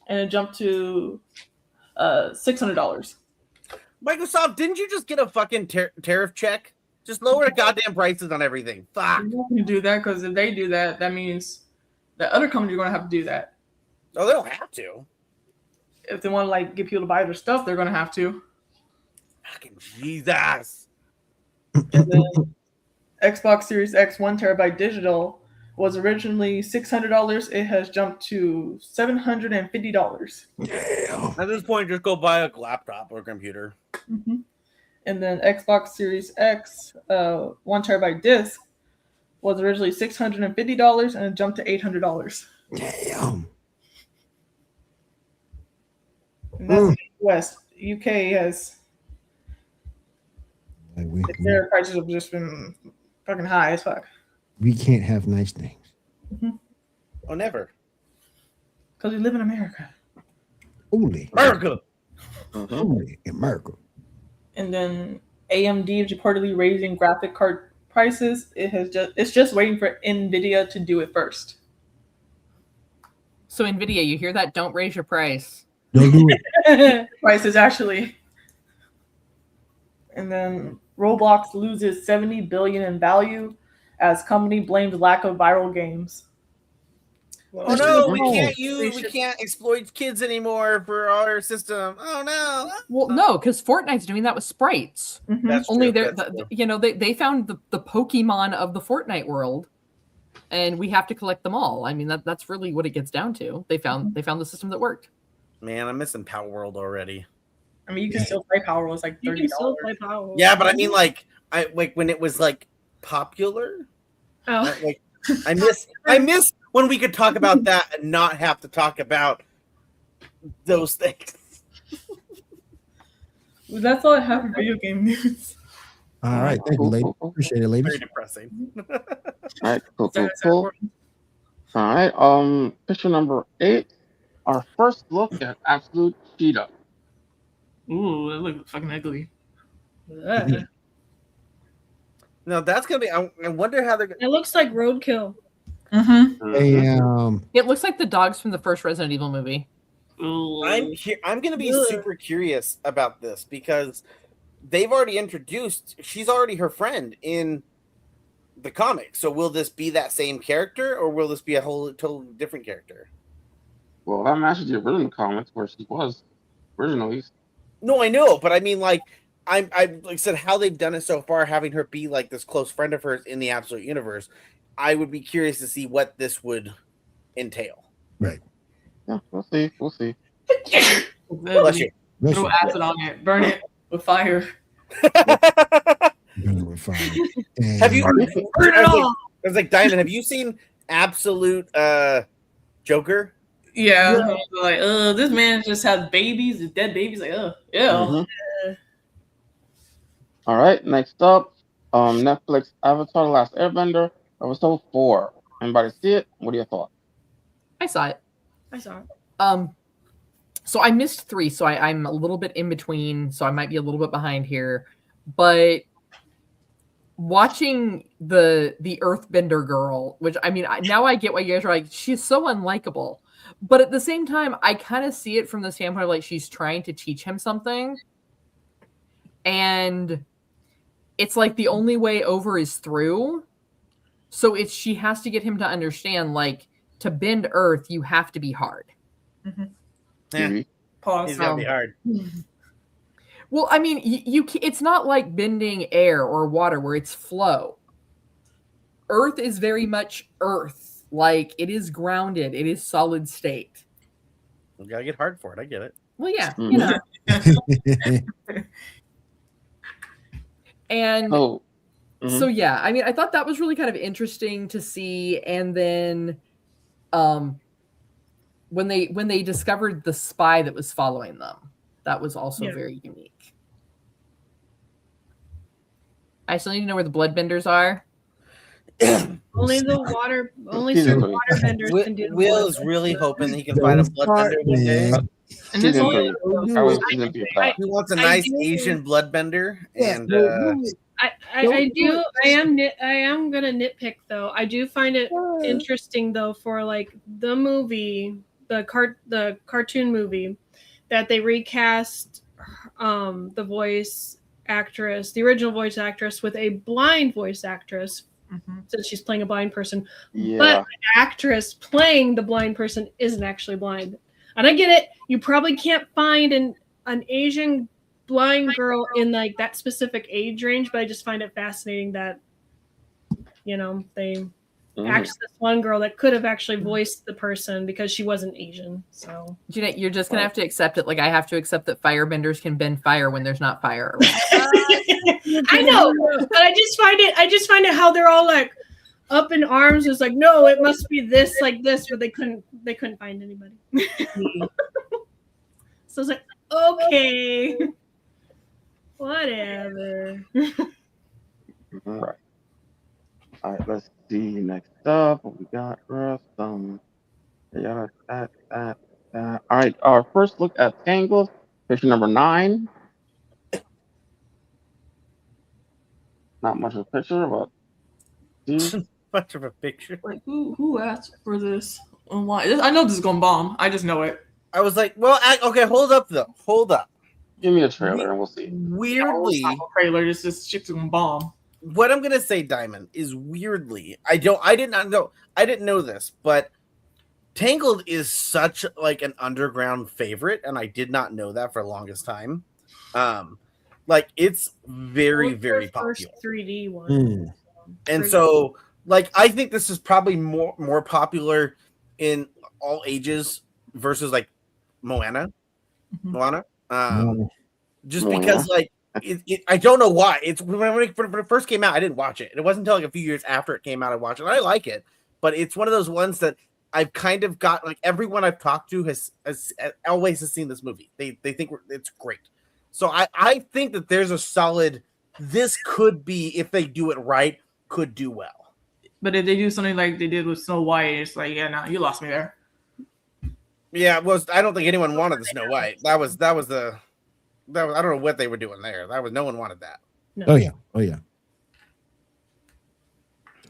Speaker 4: and it jumped to $600.
Speaker 7: Microsoft, didn't you just get a fucking tariff check? Just lower the goddamn prices on everything. Fuck.
Speaker 4: You're not going to do that, because if they do that, that means that other companies are going to have to do that.
Speaker 7: Oh, they don't have to.
Speaker 4: If they want to like get people to buy their stuff, they're going to have to.
Speaker 7: Fucking Jesus.
Speaker 4: And then Xbox Series X 1 terabyte digital was originally $600. It has jumped to $750.
Speaker 2: Damn.
Speaker 7: At this point, just go buy a laptop or a computer.
Speaker 4: Mm-hmm. And then Xbox Series X 1 terabyte disc was originally $650, and it jumped to $800.
Speaker 2: Damn.
Speaker 4: And that's in the US. UK has their prices have just been fucking high as fuck.
Speaker 2: We can't have nice things.
Speaker 4: Mm-hmm.
Speaker 7: Oh, never.
Speaker 4: Because we live in America.
Speaker 2: Only
Speaker 7: America.
Speaker 2: Only America.
Speaker 4: And then AMD is reportedly raising graphic card prices. It's just waiting for Nvidia to do it first.
Speaker 3: So Nvidia, you hear that? Don't raise your price.
Speaker 2: Don't do it.
Speaker 4: Prices actually. And then Roblox loses $70 billion in value as company blames lack of viral games.
Speaker 7: Oh no, we can't exploit kids anymore for our system. Oh no.
Speaker 3: Well, no, because Fortnite's doing that with sprites.
Speaker 4: Mm-hmm.
Speaker 7: That's
Speaker 3: Only
Speaker 7: true.
Speaker 3: they found the Pokemon of the Fortnite world, and we have to collect them all. I mean, that's really what it gets down to. They found the system that worked.
Speaker 7: Man, I'm missing Power World already.
Speaker 4: I mean, you can still play Power World. It's like $30.
Speaker 6: You can still play Power World.
Speaker 7: Yeah, but I mean, like when it was like popular.
Speaker 6: Oh.
Speaker 7: Like I miss when we could talk about that and not have to talk about those things.
Speaker 4: Well, that's all I have for video game news.
Speaker 2: All right. Thank you, lady. Appreciate it, ladies.
Speaker 7: Very depressing.
Speaker 5: All right, cool. All right, picture number 8. Our first look at Absolute Cheetah.
Speaker 4: Ooh, that looks fucking ugly.
Speaker 7: No, that's gonna be. I wonder how they're gonna.
Speaker 6: It looks like Roadkill.
Speaker 4: Mm-hmm.
Speaker 2: Hey,
Speaker 3: It looks like the dogs from the first Resident Evil movie.
Speaker 7: I'm gonna be super curious about this because they've already introduced. She's already her friend in the comic. So will this be that same character, or will this be a whole totally different character?
Speaker 5: Well, that matches the original comics where she was originally.
Speaker 7: No, I know, but I mean, like, I like I said, how they've done it so far, having her be like this close friend of hers in the Absolute Universe. I would be curious to see what this would entail.
Speaker 2: right.
Speaker 5: Yeah, we'll see.
Speaker 7: Bless you.
Speaker 4: Throw acid on it. Burn it with fire.
Speaker 2: We're fine.
Speaker 7: Have you?
Speaker 4: Burn it all.
Speaker 7: I was like, Diamond, have you seen Absolute Joker?
Speaker 4: Yeah. Like, this man just has babies, dead babies. Like, yeah.
Speaker 5: Mhm. All right, next up, Netflix Avatar: The Last Airbender, episode 4. Anybody see it? What are your thoughts?
Speaker 3: I saw it.
Speaker 6: I saw it.
Speaker 3: So I missed 3, so I'm a little bit in between, so I might be a little bit behind here. But watching the Earthbender girl, which I mean, now I get why you guys are like, she's so unlikable. But at the same time, I kind of see it from the standpoint of like she's trying to teach him something. And it's like the only way over is through. So she has to get him to understand, like, to bend Earth, you have to be hard.
Speaker 4: Mm-hmm.
Speaker 7: Yeah.
Speaker 4: Pause.
Speaker 7: It's gonna be hard.
Speaker 3: Well, I mean, it's not like bending air or water where it's flow. Earth is very much earth. Like, it is grounded. It is solid state.
Speaker 7: You gotta get hard for it. I get it.
Speaker 3: Well, yeah,
Speaker 5: Mhm.
Speaker 3: you know. And so, yeah, I mean, I thought that was really kind of interesting to see. And then when they discovered the spy that was following them, that was also very unique. I still need to know where the bloodbenders are.
Speaker 6: Only certain waterbenders can do the
Speaker 7: Will is
Speaker 6: bloodbender.
Speaker 7: really hoping he can find a bloodbender one day.
Speaker 4: And it's only
Speaker 7: He wants a nice Asian bloodbender, and
Speaker 6: I am gonna nitpick though. I do find it interesting though for like the movie, the cartoon movie, that they recast the voice actress, the original voice actress, with a blind voice actress, since she's playing a blind person.
Speaker 5: Yeah.
Speaker 6: But the actress playing the blind person isn't actually blind. And I get it. You probably can't find an Asian blind girl in like that specific age range, but I just find it fascinating that, you know, they axed this one girl that could have actually voiced the person because she wasn't Asian. So
Speaker 3: Jeanette, you're just gonna have to accept it. Like, I have to accept that firebenders can bend fire when there's not fire.
Speaker 6: I know, but I just find it how they're all like up in arms. It's like, no, it must be this, like this, but they couldn't find anybody. So it's like, okay, whatever.
Speaker 5: Right. All right, let's see. Next up, what we got for us? All right, our first look at Tangled, picture number 9. Not much of a picture, but
Speaker 7: much of a picture.
Speaker 4: Like, who asked for this? And why? I know this is gonna bomb. I just know it.
Speaker 7: I was like, well, okay, hold up though. Hold up.
Speaker 5: give me a trailer and we'll see.
Speaker 7: Weirdly,
Speaker 4: trailer. Just this shit's gonna bomb.
Speaker 7: What I'm gonna say, Diamond, is weirdly, I didn't know this, but Tangled is such like an underground favorite, and I did not know that for the longest time. Like it's very, very popular.
Speaker 6: First 3D one.
Speaker 7: And so, like, I think this is probably more popular in all ages versus like Moana. Just because, like, I don't know why. It's when it first came out, I didn't watch it. It wasn't until like a few years after it came out I watched it. I like it, but it's one of those ones that I've kind of got, like, everyone I've talked to has always seen this movie. They think it's great. So I think that there's a solid. This could be, if they do it right, could do well.
Speaker 4: But if they do something like they did with Snow White, it's like, yeah, no, you lost me there.
Speaker 7: Yeah, it was. I don't think anyone wanted the Snow White. That was I don't know what they were doing there. No one wanted that.
Speaker 6: No.
Speaker 2: Oh yeah.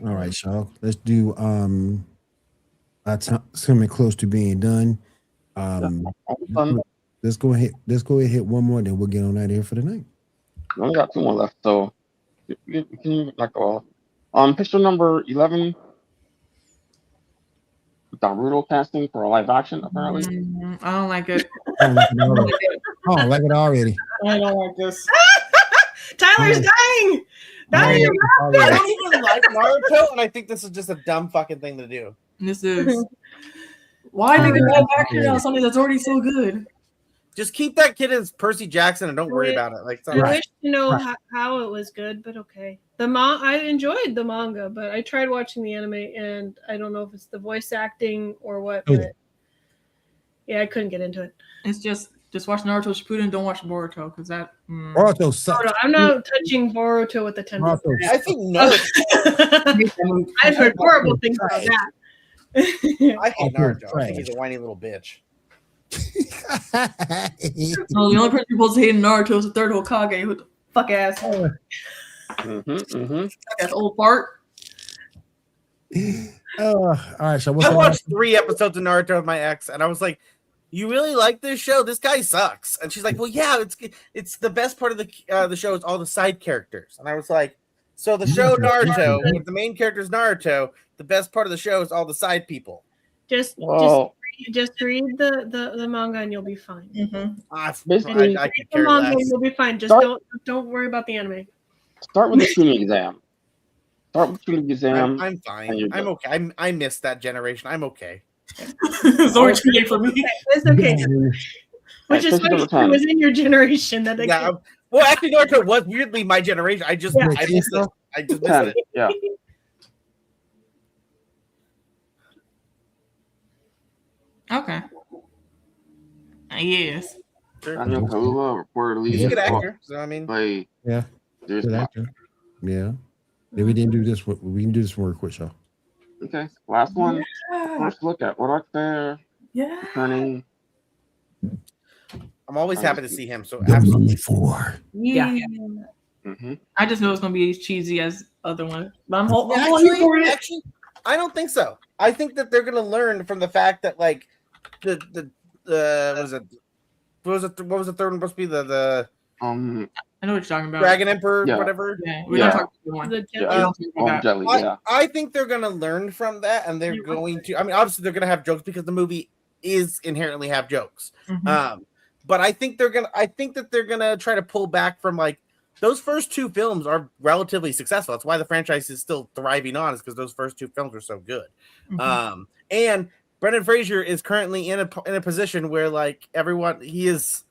Speaker 2: All right, so let's do it's coming close to being done. Let's go ahead hit one more, then we'll get on out of here for the night.
Speaker 5: We only got 2 more left, so you can like go off. Picture number 11. Naruto casting for a live action, apparently.
Speaker 4: I don't like it.
Speaker 2: I don't like it already.
Speaker 4: I don't like this.
Speaker 6: Tyler's dying.
Speaker 7: I don't even like Naruto, and I think this is just a dumb fucking thing to do.
Speaker 4: This is why they get live action on something that's already so good.
Speaker 7: Just keep that kid as Percy Jackson and don't worry about it. Like, it's all
Speaker 6: I
Speaker 7: right.
Speaker 6: wish to know how it was good, but okay. I enjoyed the manga, but I tried watching the anime, and I don't know if it's the voice acting or what. But yeah, I couldn't get into it.
Speaker 4: It's just watch Naruto Shippuden. Don't watch Boruto because that.
Speaker 2: Boruto sucks.
Speaker 6: Oh, no, I'm not touching Boruto with the tendrils.
Speaker 7: I think no.
Speaker 6: I've heard horrible things about that.
Speaker 7: I hate Naruto. I think he's a whiny little bitch.
Speaker 4: No, the only person who's supposed to hate Naruto is the third Hokage. Who the fuck ass? That old fart.
Speaker 2: All right, so
Speaker 7: I watched 3 episodes of Naruto with my ex, and I was like, "You really like this show? This guy sucks." And she's like, "Well, yeah, it's the best part of the show is all the side characters." And I was like, "So the show Naruto, if the main character is Naruto, the best part of the show is all the side people."
Speaker 6: Just Just read the manga and you'll be fine.
Speaker 5: Basically,
Speaker 7: I could
Speaker 6: The
Speaker 7: care
Speaker 6: manga
Speaker 7: less.
Speaker 6: and you'll be fine. Just
Speaker 5: Start-
Speaker 6: don't worry about the anime.
Speaker 5: start with the tuning exam. Start with the tuning exam.
Speaker 7: I'm
Speaker 5: and
Speaker 7: fine.
Speaker 5: you're
Speaker 7: I'm
Speaker 5: good.
Speaker 7: okay. I missed that generation. I'm okay.
Speaker 4: It's only 2 days for me.
Speaker 6: It's okay. Which is
Speaker 5: Especially
Speaker 6: why
Speaker 5: number
Speaker 6: it
Speaker 5: 10.
Speaker 6: was in your generation that
Speaker 7: Yeah. Well, actually, Naruto was weirdly my generation. I just
Speaker 6: Yeah.
Speaker 7: I missed it. I just missed
Speaker 5: 10.
Speaker 7: it.
Speaker 5: Yeah.
Speaker 4: Okay. Yes.
Speaker 5: Daniel Kaluuya reportedly
Speaker 7: He's a good
Speaker 5: is
Speaker 7: actor. So I mean,
Speaker 5: play.
Speaker 2: Yeah.
Speaker 5: There's
Speaker 2: Good actor. Yeah. Then we didn't do this. We can do this one real quick, y'all.
Speaker 5: okay. Last one. First look at Warlock Fair
Speaker 4: Yeah.
Speaker 5: returning.
Speaker 7: I'm always happy to see him. So
Speaker 2: The
Speaker 7: absolutely.
Speaker 2: Mummy 4.
Speaker 3: Yeah.
Speaker 5: Mm-hmm.
Speaker 4: I just know it's gonna be as cheesy as other ones, but I'm hoping for it.
Speaker 7: Actually, I don't think so. I think that they're going to learn from the fact that like the what was the third one supposed to be the
Speaker 4: I know what you're talking about.
Speaker 7: Dragon Emperor
Speaker 5: Yeah.
Speaker 7: whatever.
Speaker 4: Yeah, we're
Speaker 5: Yeah.
Speaker 4: not talking about the one.
Speaker 6: The
Speaker 5: Yeah.
Speaker 4: We don't talk about that.
Speaker 5: Jelly. Yeah.
Speaker 7: I think they're going to learn from that, and they're going to. I mean, obviously they're going to have jokes because the movie is inherently have jokes.
Speaker 4: Mhm.
Speaker 7: But I think that they're gonna try to pull back from like those first two films are relatively successful. That's why the franchise is still thriving on, is because those first two films were so good.
Speaker 4: Mhm.
Speaker 7: And Brendan Fraser is currently in a position where like everyone he's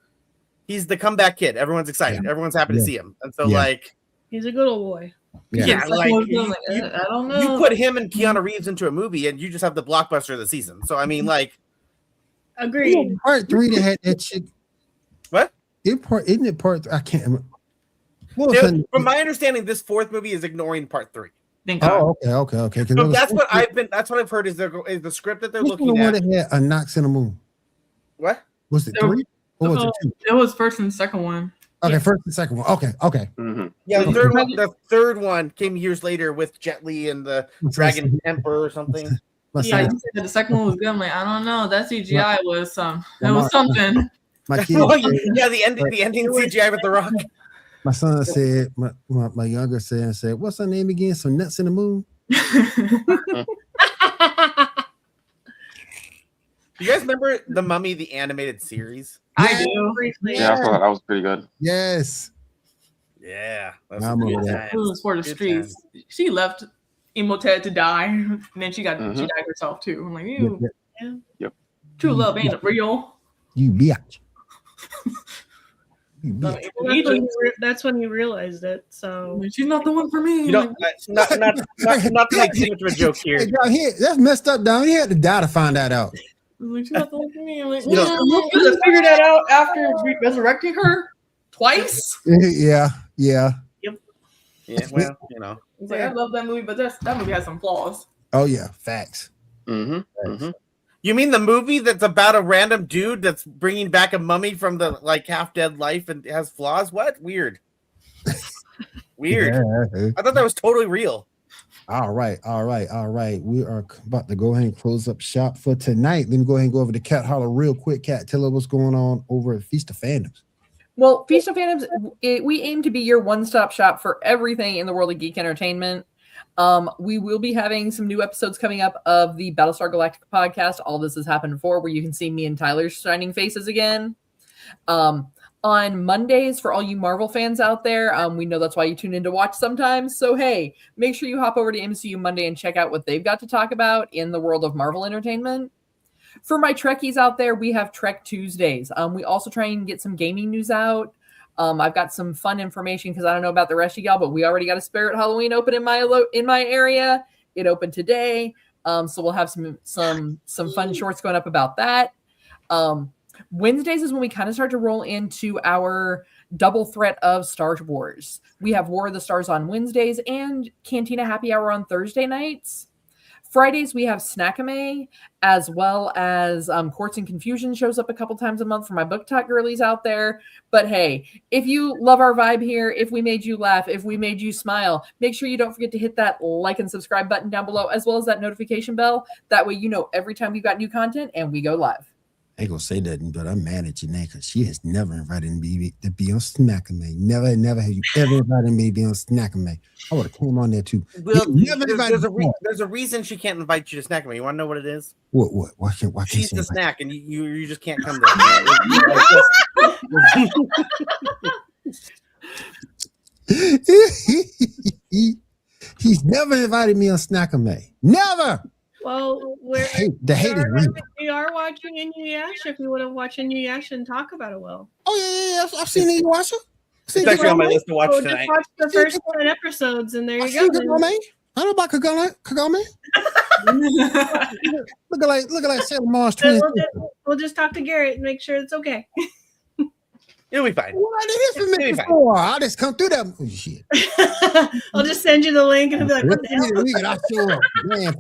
Speaker 7: the comeback kid. Everyone's excited. Everyone's happy to
Speaker 2: Yeah.
Speaker 7: see him. And so
Speaker 2: Yeah.
Speaker 7: like
Speaker 6: He's a good old boy.
Speaker 2: Yeah.
Speaker 7: yeah,
Speaker 4: Second
Speaker 7: like
Speaker 4: one's
Speaker 7: you,
Speaker 4: good,
Speaker 7: you-
Speaker 4: I don't know.
Speaker 7: you put him and Keanu Reeves into a movie and you just have the blockbuster of the season. So I mean like
Speaker 6: Agreed.
Speaker 2: Part 3 that had that chick.
Speaker 7: what?
Speaker 2: Isn't it part? I can't remember. What was her name?
Speaker 7: From my understanding, this fourth movie is ignoring part 3.
Speaker 4: Thank God.
Speaker 2: Oh, okay. 'Cause
Speaker 7: So
Speaker 2: there was
Speaker 7: that's what
Speaker 2: something-
Speaker 7: I've heard is the script that they're
Speaker 2: what's the
Speaker 7: looking
Speaker 2: one
Speaker 7: at.
Speaker 2: that had a Knox in the Moon?
Speaker 7: What?
Speaker 2: Was it
Speaker 4: There-
Speaker 2: 3 or was it 2?
Speaker 4: It was first and second one.
Speaker 2: Okay, first and second one. Okay.
Speaker 5: Mm-hmm.
Speaker 7: Yeah,
Speaker 4: Yeah.
Speaker 7: the third one came years later with Jet Li and the Dragon Emperor or something.
Speaker 2: My
Speaker 4: Yeah,
Speaker 2: son,
Speaker 4: you said that the second one was good. I'm like, I don't know. That CGI was It
Speaker 2: Well,
Speaker 4: was something.
Speaker 2: my kid,
Speaker 7: Yeah, the ending CGI with the Rock.
Speaker 2: my son said, my younger son said, "What's her name again? Some nuts in the moon."
Speaker 7: Do you guys remember The Mummy, the animated series?
Speaker 4: I do.
Speaker 6: Briefly.
Speaker 5: Yeah, I saw that. That was pretty good.
Speaker 2: Yes.
Speaker 7: Yeah,
Speaker 2: I remember that.
Speaker 4: It was for the
Speaker 7: Good
Speaker 4: streets. She left Imhotep to die, and then she
Speaker 5: Mhm.
Speaker 4: died herself too. I'm like,
Speaker 2: Yep,
Speaker 4: ew.
Speaker 2: yep.
Speaker 5: Yep.
Speaker 4: True love ain't real.
Speaker 2: You bitch. You
Speaker 4: Love
Speaker 2: bitch.
Speaker 4: ain't
Speaker 6: Well,
Speaker 4: from Egypt.
Speaker 6: that's when you realized it. So
Speaker 4: She's not the one for me.
Speaker 7: You know, not to make too much of a joke here.
Speaker 2: Hey, down here, that's messed up down here. Had to die to find that out.
Speaker 4: Like, she's not the one for me. I'm like,
Speaker 7: You know-
Speaker 4: you have to figure that out after resurrecting her twice.
Speaker 2: Yeah.
Speaker 7: Yeah, well, you know.
Speaker 4: It's like, I love that movie, but that movie has some flaws.
Speaker 2: Oh yeah, facts.
Speaker 5: Mm-hmm. Mm-hmm.
Speaker 7: You mean the movie that's about a random dude that's bringing back a mummy from the like half dead life and has flaws? What? Weird. Weird.
Speaker 2: Yeah.
Speaker 7: I thought that was totally real.
Speaker 2: All right. We are about to go ahead and close up shop for tonight. Let me go ahead and go over to Cat Holler real quick. Cat, tell us what's going on over at Feast of Fandoms.
Speaker 3: Well, Feast of Phantoms, we aim to be your one-stop shop for everything in the world of geek entertainment. We will be having some new episodes coming up of the Battlestar Galactica podcast. All this has happened before, where you can see me and Tyler's shining faces again. On Mondays, for all you Marvel fans out there, we know that's why you tune in to watch sometimes. So, hey, make sure you hop over to MCU Monday and check out what they've got to talk about in the world of Marvel entertainment. For my Trekkies out there, we have Trek Tuesdays. We also try and get some gaming news out. I've got some fun information because I don't know about the rest of y'all, but we already got a Spirit Halloween open in my area. It opened today, so we'll have some fun shorts going up about that. Wednesdays is when we kind of start to roll into our double threat of Star Wars. We have War of the Stars on Wednesdays and Cantina Happy Hour on Thursday nights. Fridays, we have Snackame, as well as Courts and Confusion shows up a couple times a month for my book talk girlies out there. But hey, if you love our vibe here, if we made you laugh, if we made you smile, make sure you don't forget to hit that like and subscribe button down below, as well as that notification bell. That way you know every time we've got new content and we go live.
Speaker 2: I ain't gonna say nothing, but I'm mad at Janae because she has never invited me to be on Snackame. Never have you ever invited me to be on Snackame. I would have came on there too.
Speaker 7: Well, there's a reason she can't invite you to Snack Me. You want to know what it is?
Speaker 2: What? Why can't
Speaker 7: She's
Speaker 2: she
Speaker 7: the
Speaker 2: invite
Speaker 7: snack, and you just can't come there.
Speaker 2: He's never invited me on Snackame. Never.
Speaker 6: Well,
Speaker 2: The hate is real.
Speaker 6: we are watching Inuyasha. If you want to watch Inuyasha and talk about it, well.
Speaker 2: Oh yeah. I've seen Inuyasha.
Speaker 7: It's actually on my list to watch tonight.
Speaker 6: Just watch the first 10 episodes, and there you go.
Speaker 2: Kagome. I know about Kagome. Look like Sailor Mars twins.
Speaker 6: We'll just talk to Garrett and make sure it's okay.
Speaker 7: It'll be fine.
Speaker 2: Well, I did this for me before. I'll just come through that. Oh, shit.
Speaker 6: I'll just send you the link and be like, what the hell?
Speaker 2: I'll show up. Man,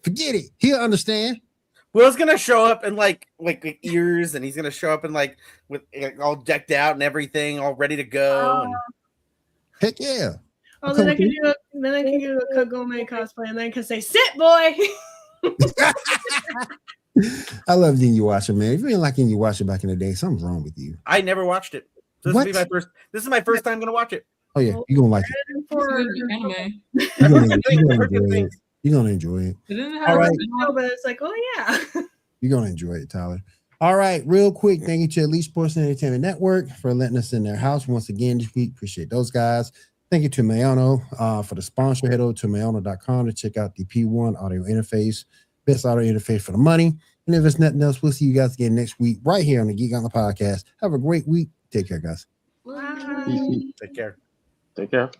Speaker 2: forget it. He'll understand.
Speaker 7: Will's gonna show up in like ears, and he's gonna show up in with all decked out and everything, all ready to go.
Speaker 2: Heck yeah.
Speaker 6: Oh, then I can do a Kagome cosplay, and then I can say, "Sit, boy."
Speaker 2: I love Inuyasha, man. If you didn't like Inuyasha back in the day, something's wrong with you.
Speaker 7: I never watched it. So this is my first time gonna watch it.
Speaker 2: Oh yeah, you're gonna like
Speaker 8: Anime.
Speaker 2: it. You're gonna enjoy it.
Speaker 6: All right. But it's like, oh yeah.
Speaker 2: You're gonna enjoy it, Tyler. All right, real quick, thank you to Elite Sports and Entertainment Network for letting us in their house once again this week. Appreciate those guys. Thank you to Mayano for the sponsor. Head over to mayano.com to check out the P1 audio interface. Best audio interface for the money. And if it's nothing else, we'll see you guys again next week right here on the Geek Gauntlet Podcast. Have a great week. Take care, guys.
Speaker 6: Bye.
Speaker 7: Take care.
Speaker 5: Take care.